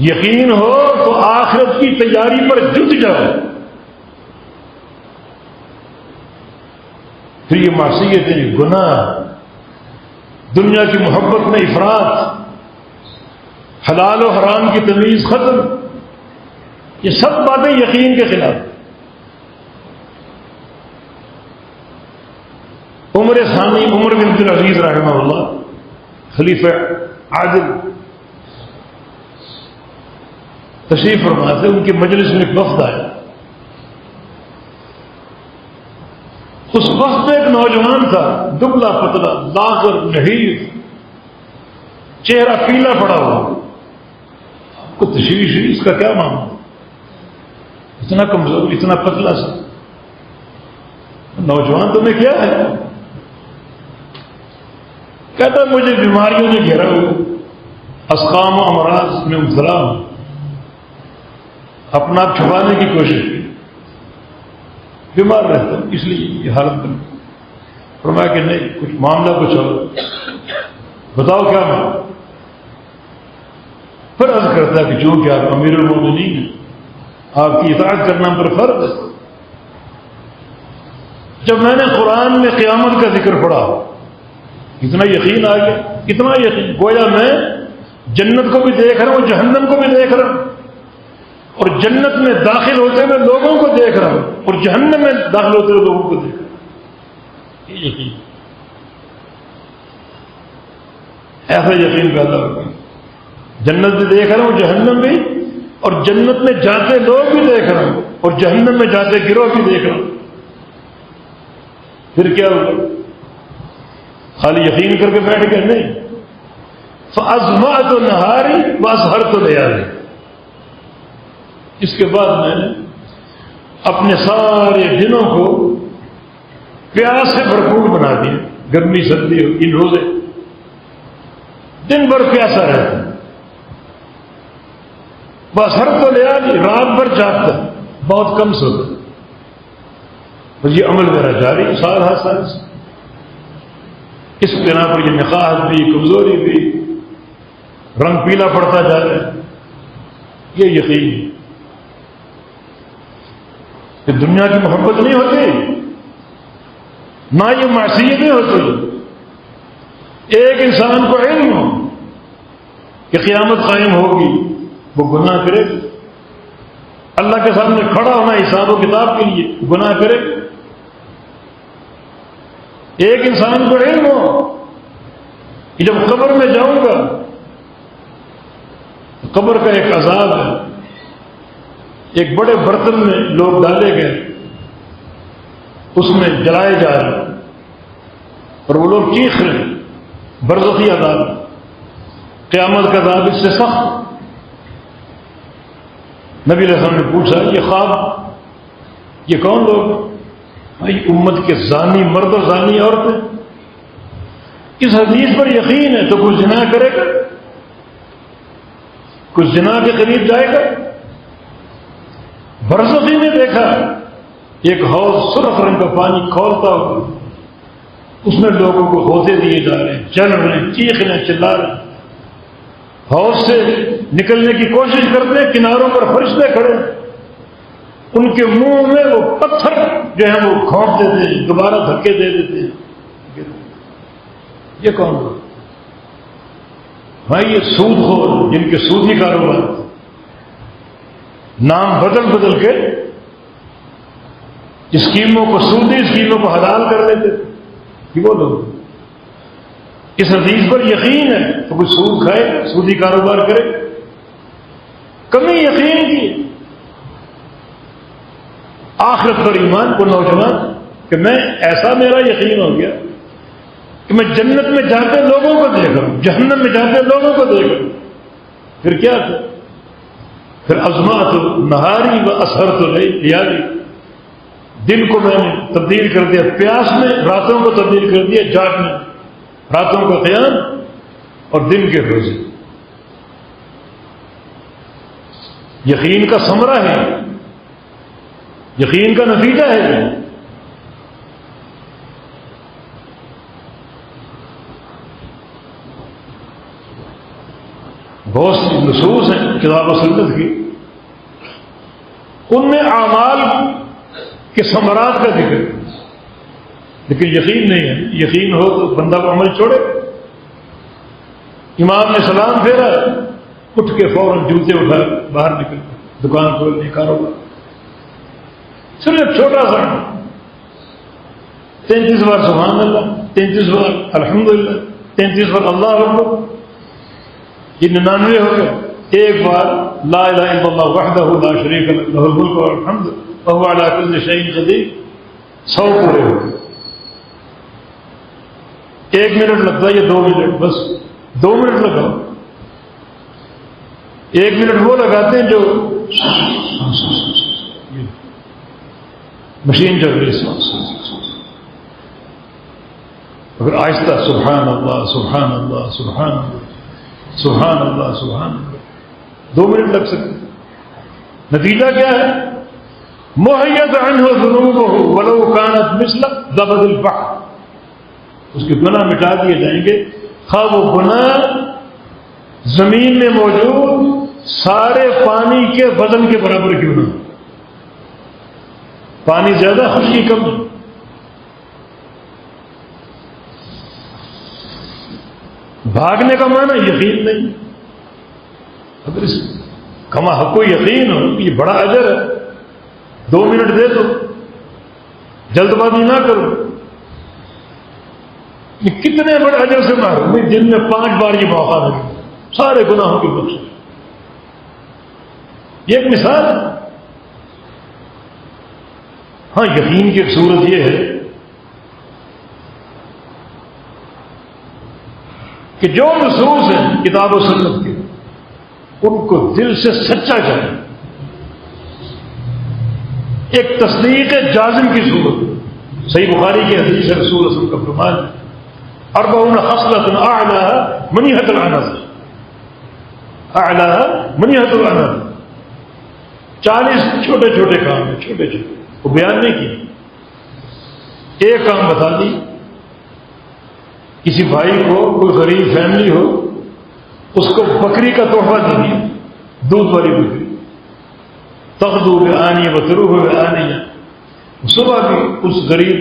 یقین ہو تو آخرت کی تیاری پر جٹ جاؤ۔ پھر یہ معصیتیں، گناہ، دنیا کی محبت میں افراط، حلال و حرام کی تمیز ختم، یہ سب باتیں یقین کے خلاف۔ عمر ثانی، عمر بن عبدالعزیز رحمہ اللہ، خلیفہ عادل، تشریف فرما تھے، ان کی مجلس میں ایک وفد آیا۔ اس وقت میں ایک نوجوان تھا، دبلا پتلا، لاغر، نحیف، چہرہ پیلا پڑا ہوا، کو تشویش ہوئی، اس کا کیا معاملہ، اتنا کمزور، اتنا پتلا سا نوجوان، تمہیں کیا ہے؟ کہتا مجھے بیماریوں نے گھیرا ہوا، اسقام و امراض میں مبتلا ہوں، اپنا آپ چھپانے کی کوشش کی، بیمار رہتا ہوں، اس لیے یہ حالت بنی۔ فرمایا کہ نہیں، کچھ معاملہ کچھ اور، بتاؤ کیا معاملہ۔ پھر عرض کرتا کہ چونکہ آپ امیر المومنین ہیں، آپ کی اطاعت کرنا پر فرض ہے۔ جب میں نے قرآن میں قیامت کا ذکر پڑھا، اتنا یقین آ گیا، کتنا یقین، گویا میں جنت کو بھی دیکھ رہا ہوں، جہنم کو بھی دیکھ رہا ہوں، اور جنت میں داخل ہوتے ہوئے لوگوں کو دیکھ رہا ہوں، اور جہنم میں داخل ہوتے ہوئے لوگوں کو دیکھ رہا ہوں۔ یہ یقین، ایسا یقین پیدا ہو گیا، جنت بھی دیکھ رہا ہوں، جہنم بھی، اور جنت میں جاتے لوگ بھی دیکھ رہا ہوں، اور جہنم میں جاتے گروہ بھی دیکھ رہا ہوں۔ پھر کیا ہوگا؟ خالی یقین کر کے بیٹھ گئے؟ نہیں، فَأَزْمَعْتُ نَهَارِي وَأَسْهَرْتُ لَيَالِي، اس کے بعد میں نے اپنے سارے دنوں کو پیاس سے بھرپور بنا دیا، گرمی سردی ہو، ان روزے دن بھر پیاسا رہتا، وَأَسْهَرْتُ لَيَالِي، رات بھر جاگتا، بہت کم سوتا۔ اور یہ عمل میرا جاری سال ہر سال سے، اس بنا پر یہ نقاہت بھی، کمزوری بھی، رنگ پیلا پڑتا جا رہا ہے، یہ یقین۔ کہ دنیا کی محبت نہیں ہوتی، نہ یہ معصیتیں ہوتی۔ ایک انسان کو علم ہو کہ قیامت قائم ہوگی، وہ گناہ کرے، اللہ کے سامنے کھڑا ہونا حساب و کتاب کے لیے، گناہ کرے۔ ایک انسان کو علم ہو کہ جب قبر میں جاؤں گا، قبر کا ایک عذاب ہے، ایک بڑے برتن میں لوگ ڈالے گئے، اس میں جلائے جا رہے ہیں اور وہ لوگ چیخ رہے ہیں، برزخی عذاب، قیامت کا عذاب اس سے سخت۔ نبی علیہ السلام نے پوچھا یہ خواب یہ کون لوگ؟ بھائی امت کے زانی مرد اور زانی عورتیں۔ اس حدیث پر یقین ہے تو کوئی زنا کرے گا، کوئی زنا کے قریب جائے گا۔ برزخی نے دیکھا ایک حوض سرخ رنگ کا پانی کھولتا ہوا، اس میں لوگوں کو غوطے دیے جا رہے ہیں، جل رہے ہیں، چیخ رہے ہیں، چلا رہے ہیں، حوض سے نکلنے کی کوشش کرتے ہیں، کناروں پر فرشتے کھڑے ہیں، ان کے منہ میں وہ پتھر جو ہیں وہ کھونپ دیتے ہیں، دوبارہ دھکے دے دیتے ہیں۔ یہ کون لوگ؟ بھائی یہ سود خور، جن کے سودی کاروبار، نام بدل بدل کے اسکیموں کو سودی اسکیموں کو حلال کر دیتے، کہ وہ لوگ اس حدیث پر یقین ہے تو کوئی سود کھائے، سودی کاروبار کرے، کمی یقین کی آخرت پر ایمان کو نوجوان کہ میں ایسا میرا یقین ہو گیا کہ میں جنت میں جاتے لوگوں کو دیکھ رہا ہوں، جہنم میں جاتے لوگوں کو دیکھ رہا ہوں، پھر کیا تھا؟ پھر ازمات نہاری و اسہر تو لیالی، دن کو میں نے تبدیل کر دیا پیاس میں، راتوں کو تبدیل کر دیا جاگ میں، راتوں کا قیام اور دن کے روزے۔ یقین کا ثمرہ ہے، یقین کا نتیجہ ہے۔ بہت سی نصوص ہیں کتاب و سنت کی، ان میں اعمال کے ثمرات کا ذکر ہے، لیکن یقین نہیں ہے۔ یقین ہو تو بندہ کو عمل چھوڑے۔ امام نے سلام پھیرا، اٹھ کے فوراً جوتے اٹھا باہر نکل دکان کھولنے کاروبار، صرف چھوٹا سا 33 بار سبحان اللہ، 33 بار الحمدللہ، 33 بار اللہ اکبر، یہ 99 ہو گئے۔ ایک بار لا الہ الا اللہ وحدہ لا شریک لہ لہ الملک والحمد وہو علی کل شیء قدیر، 100 پورے ہو گئے۔ 1 منٹ لگتا ہے، یہ 2 منٹ، بس 2 منٹ لگاؤ۔ 1 منٹ وہ لگاتے ہیں جو مشین چل رہی ہے، اگر آہستہ سبحان اللہ سبحان اللہ سبحان اللہ سبحان اللہ سبحان اللہ، 2 منٹ لگ سکتے۔ نتیجہ کیا ہے؟ محیت عنہ ذنوبہ ولو کانت مثل زبد البحر، اس کے گناہ مٹا دیے جائیں گے، خواہ وہ گناہ زمین میں موجود سارے پانی کے وزن کے برابر کیوں نہ ہو۔ پانی زیادہ، خشکی کم۔ بھاگنے کا معنی یقین نہیں، اگر اس کما حق کو یقین ہو کہ یہ بڑا اجر ہے، 2 منٹ دے دو، جلد بازی نہ کرو۔ یہ کتنے بڑے اجر سے محروم، دن میں 5 بار یہ موقع ملے، سارے گناہوں کی بخشش۔ یہ ایک مثال ہے۔ ہاں یقین کی ایک صورت یہ ہے کہ جو نصوص ہیں کتاب و سنت کے، ان کو دل سے سچا جائے، ایک تصدیق جازم کی صورت۔ صحیح بخاری کی حدیث ہے، رسول اللہ صلی اللہ علیہ وسلم کا فرمان ہے، 40 خصلۃ اعلاها منیحۃ العنز، اعلاها منیحۃ العنز، 40 چھوٹے چھوٹے کام ہیں، چھوٹے چھوٹے، وہ بیان نہیں کی، ایک کام بتا دی۔ کسی بھائی کو کوئی غریب فیملی ہو، اس کو بکری کا تحفہ دے دیا، دودھ والی بکری، تغدو بعانیہ وتروح بعانیہ، صبح بھی اس غریب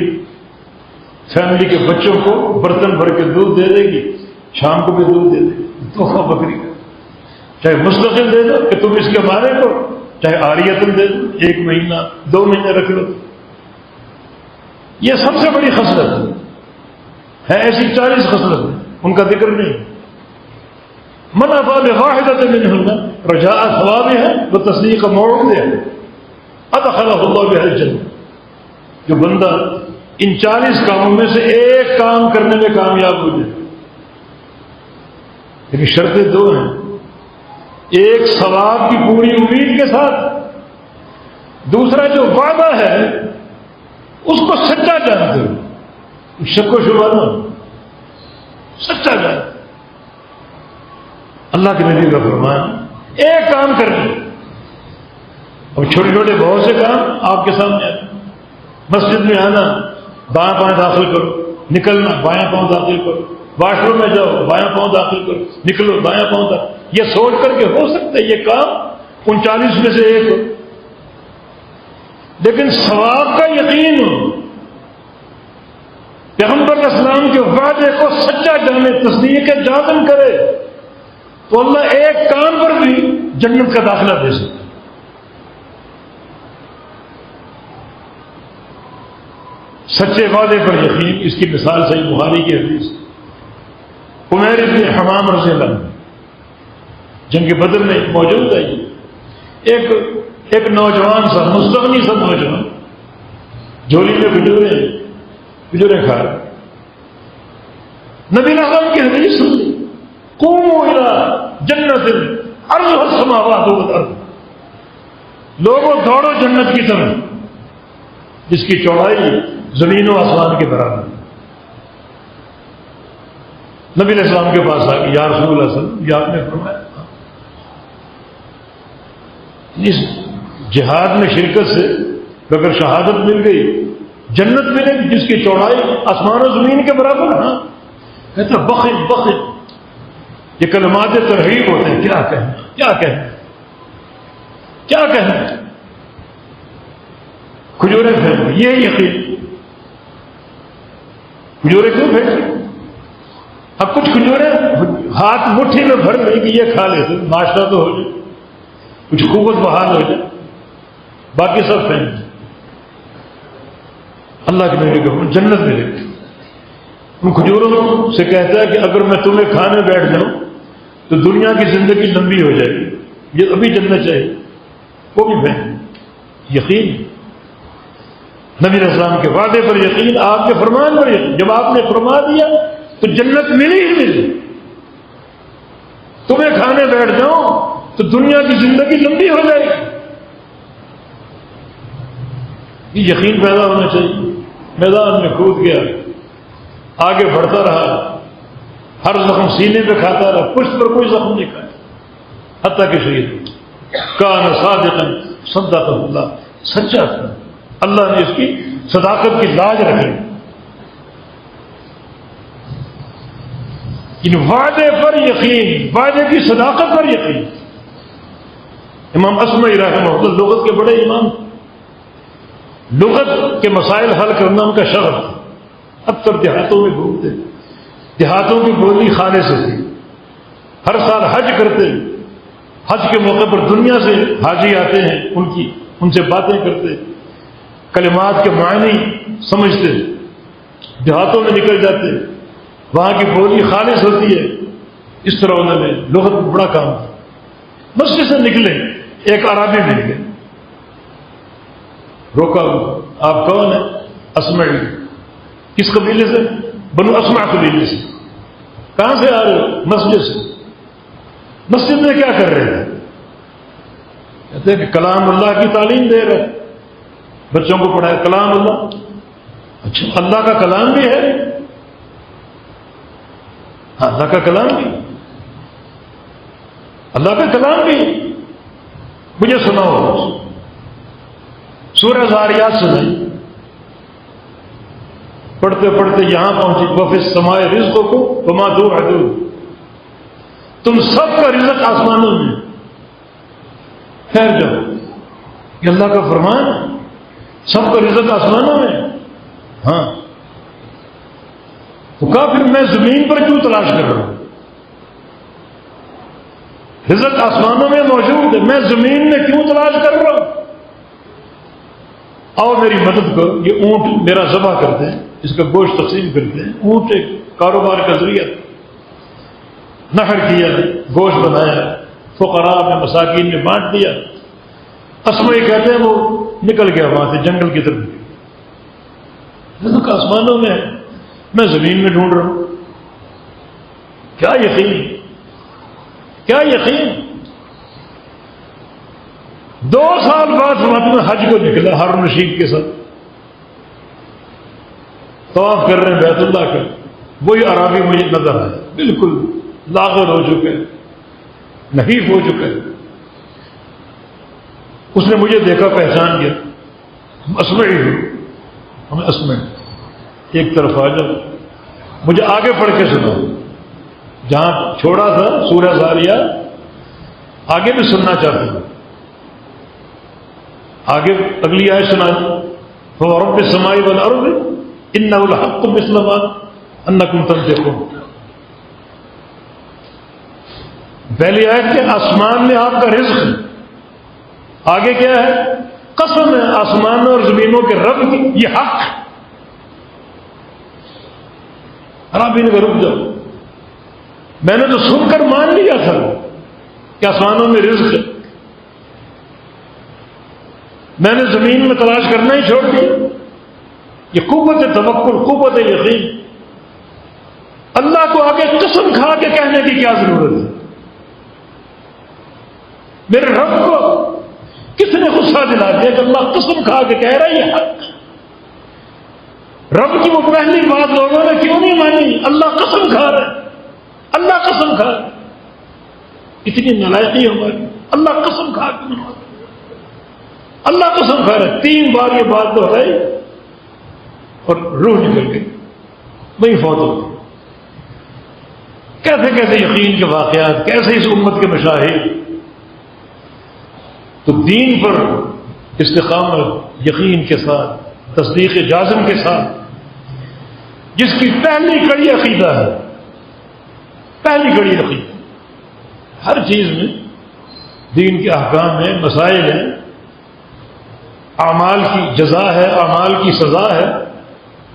فیملی کے بچوں کو برتن بھر کے دودھ دے دے گی، شام کو بھی دودھ دے دے گی، تحفہ بکری کا، چاہے مستقل دے دو کہ تم اس کے مارے کو، چاہے عاریتن دے دو، 1 مہینہ 2 مہینے رکھ لو۔ یہ سب سے بڑی خصلت ہے، ایسی 40 خصلت ہیں، ان کا ذکر نہیں۔ من افا بواحدۃ منہن رجاء ثوابها وتصدیق موعودها ادخلہ اللہ بها الجنہ۔ جو بندہ ان 40 کاموں میں سے ایک کام کرنے میں کامیاب ہو جائے، لیکن شرطیں 2 ہیں، ایک ثواب کی پوری امید کے ساتھ، دوسرا جو وعدہ ہے اس کو سچا جانتے ہو، شک و شبہ نہ، سچا جانتے۔ اللہ کے نبی کا فرمان، ایک کام کرنا، اور چھوٹے چھوٹے بہت سے کام آپ کے سامنے آتے، مسجد میں آنا بایاں پاؤں داخل کرو، نکلنا بایاں پاؤں داخل کرو، واش روم میں جاؤ بایاں پاؤں داخل کرو، نکلو دایاں پاؤں داخل، یہ سوچ کر کے ہو سکتا ہے یہ کام 39 میں سے ایک ہو، لیکن ثواب کا یقین ہو، پیغمبر اسلام کے وعدے کو سچا جانے، تصدیق جازم کرے، تو اللہ ایک کام پر بھی جنت کا داخلہ دے سکتا ہے۔ سچے وعدے پر یقین، اس کی مثال صحیح بخاری کی حدیث، عمیر بن حمام رضی اللہ عنہ جنگ بدر میں موجود ہے، ایک نوجوان سا مستغنی سا نوجوان جھولی میں کھجوریں کھا رہے، نبی اعظم کی حدیث سنی، قوموا الی جنت عرضها السماوات والارض، لوگوں دوڑو جنت کی طرف جس کی چوڑائی زمین و آسمان کے برابر۔ نبی علیہ السلام کے پاس آ کے یا رسول اللہ صلی اللہ علیہ وسلم، یہ آپ نے فرمایا اس جہاد میں شرکت سے اگر شہادت مل گئی جنت ملے گی جس کی چوڑائی آسمان و زمین کے برابر۔ ہاں کہتا بخل بخل، یہ کلمات ترغیب ہوتے ہیں، کیا کہیں کیا کہیں کیا کہیں، کھجوریں پھینک، یہ یقین، کھجوریں کیوں پھینک؟ اب کچھ کھجوریں ہاتھ مٹھی میں بھر لیں کہ یہ کھا لیتے، ناشتہ تو ہو جائے، کچھ قوت بحال ہو جائے، باقی سب پھینک۔ اللہ کے نبی کو جنت ملے گی، ان کھجوروں سے کہتا ہے کہ اگر میں تمہیں کھانے بیٹھ جاؤں تو دنیا کی زندگی لمبی ہو جائے گی، یہ ابھی جنت چاہیے، وہ بھی پھینک۔ یقین، نبی علیہ السلام کے وعدے پر یقین، آپ کے فرمان پر یقین، جب آپ نے فرما دیا تو جنت ملی ہی ملی، تمہیں کھانے بیٹھ جاؤں تو دنیا کی زندگی لمبی ہو جائے گی، یہ یقین پیدا ہونا چاہیے۔ میدان میں کود گیا، آگے بڑھتا رہا، ہر زخم سینے پہ کھاتا رہا، پشت پر کوئی زخم نہیں کھایا، حتیٰ کہ شہید کان صادقا صدقہ اللہ، سچا تھا، اللہ نے اس کی صداقت کی لاج رکھی۔ ان وعدے پر یقین، وعدے کی صداقت پر یقین۔ امام اصمعی رحمہ اللہ لغت کے بڑے امام، لغت کے مسائل حل کرنا ان کا شغف تھا، اکثر دیہاتوں میں گھومتے، دیہاتوں کی بولی خالص ہوتی، ہر سال حج کرتے، حج کے موقع پر دنیا سے حاجی آتے ہیں، ان سے باتیں کرتے، کلمات کے معنی سمجھتے، دیہاتوں میں نکل جاتے، وہاں کی بولی خالص ہوتی ہے، اس طرح انہوں نے لغت میں بڑا کام تھا۔ مسجد سے نکلے، ایک عربی مل گئے، روکا، آپ کون ہیں؟ اسمعی۔ کس قبیلے سے؟ بنو اسمع قبیلے سے۔ کہاں سے آ رہے ہو؟ مسجد سے۔ مسجد میں کیا کر رہے تھے؟ کہتے ہیں کہ کلام اللہ کی تعلیم دے رہے، بچوں کو پڑھائے کلام اللہ۔ اچھا، اللہ کا کلام بھی ہے؟ ہاں، اللہ کا کلام بھی، اللہ کا کلام بھی، مجھے سناؤ۔ سورہ زاریات سنائی، پڑھتے پڑھتے یہاں پہنچی، وفی السماء رزقکم وما توعدون، تم سب کا رزق آسمانوں میں، ٹھہر جاؤ، یہ اللہ کا فرمان ہے، سب کا رزق آسمانوں میں. ہاں تو کہا پھر میں زمین پر کیوں تلاش کر رہا ہوں؟ رزق آسمانوں میں موجود ہے، میں زمین میں کیوں تلاش کر رہا ہوں؟ اور میری مدد کرو. یہ اونٹ میرا ذبح کرتے ہیں، اس کا گوشت تقسیم کرتے ہیں. اونٹ ایک کاروبار کا ذریعہ، نحر کیا، گوشت بنایا، فقراء میں مساکین میں بانٹ دیا. اسمعی کہتے ہیں وہ نکل گیا وہاں سے جنگل کی طرف. رزق آسمانوں میں ہے، میں زمین میں ڈھونڈ رہا ہوں. کیا یقین، کیا یقین. 2 سال بعد میں حج کو نکلا ہارون رشید کے ساتھ، طواف کر رہے ہیں بیت اللہ کا. وہی عربی مجھے نظر آیا، بالکل لاغر ہو چکے، نحیف ہو چکے. اس نے مجھے دیکھا، پہچان گیا. ہم اسمعی ہو، ہمیں اسمعی ایک طرف آ جاؤ. مجھے آگے پڑھ کے سناؤ، جہاں چھوڑا تھا سورہ زاریہ آگے بھی سننا چاہتا ہوں. آگے اگلی آیت سنا دی. فَوَرَبِّ السَّمَاءِ وَالْأَرْضِ إِنَّهُ الْحَقُّ مِثْلَ مَا أَنَّكُمْ تَنطِقُونَ. پہلی آیت کہ آسمان میں آپ کا رزق ہے. آگے کیا ہے؟ قسم ہے آسمانوں اور زمینوں کے رب کی، یہ حق. عربی نے کہا رک جاؤ، میں نے تو سن کر مان لیا تھا کہ آسمانوں میں رزق ہے، میں نے زمین میں تلاش کرنا ہی چھوڑ دیا. یہ قوت توکل، قوت یقین. اللہ کو آگے قسم کھا کے کہنے کی کیا ضرورت ہے؟ میرے رب کو کس نے غصہ دلا دیا کہ اللہ قسم کھا کے کہہ رہا ہے یہ حق. رب کی وہ پہلی بات لوگوں نے کیوں نہیں مانی؟ اللہ قسم کھا رہا ہے، اللہ قسم کھا رہا ہے. اتنی نالائقی ہماری. اللہ قسم کھا کے منوا، اللہ قسم کھا رہا ہے. 3 بار یہ بات دہرائی اور روح نکل گئی، وہی فوت ہو گئی. کیسے کیسے یقین کے واقعات، کیسے اس امت کے مشاہد. تو دین پر استقامت، یقین کے ساتھ، تصدیق جازم کے ساتھ، جس کی پہلی کڑی عقیدہ ہے، پہلی کڑی عقیدہ. ہر چیز میں دین کے احکام ہیں، مسائل ہیں، اعمال کی جزا ہے، اعمال کی سزا ہے.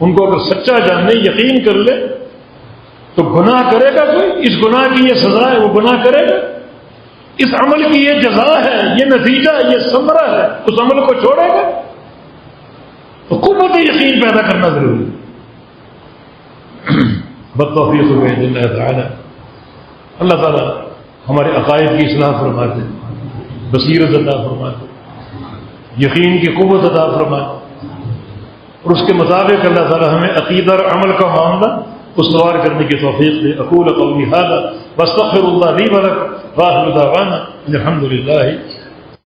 ان کو اگر سچا جاننے، یقین کر لے تو گناہ کرے گا کوئی، اس گناہ کی یہ سزا ہے، وہ گناہ کرے گا. اس عمل کی یہ جزا ہے، یہ نتیجہ، یہ ثمرہ ہے، اس عمل کو چھوڑے گا. تو قوت یقین پیدا کرنا ضروری ہے. بالتوفیق بإذن اللہ تعالی. اللہ تعالیٰ ہمارے عقائد کی اصلاح فرما دے، بصیرت عطا فرما دے، یقین کی قوت عطا فرما دے، اور اس کے مطابق اللہ تعالیٰ ہمیں عقیدہ اور عمل کا معاملہ استوار کرنے کی توفیق دے. اقول قولی ھذا واستغفر اللہ لی ولکم وآخر دعوانا الحمد للہ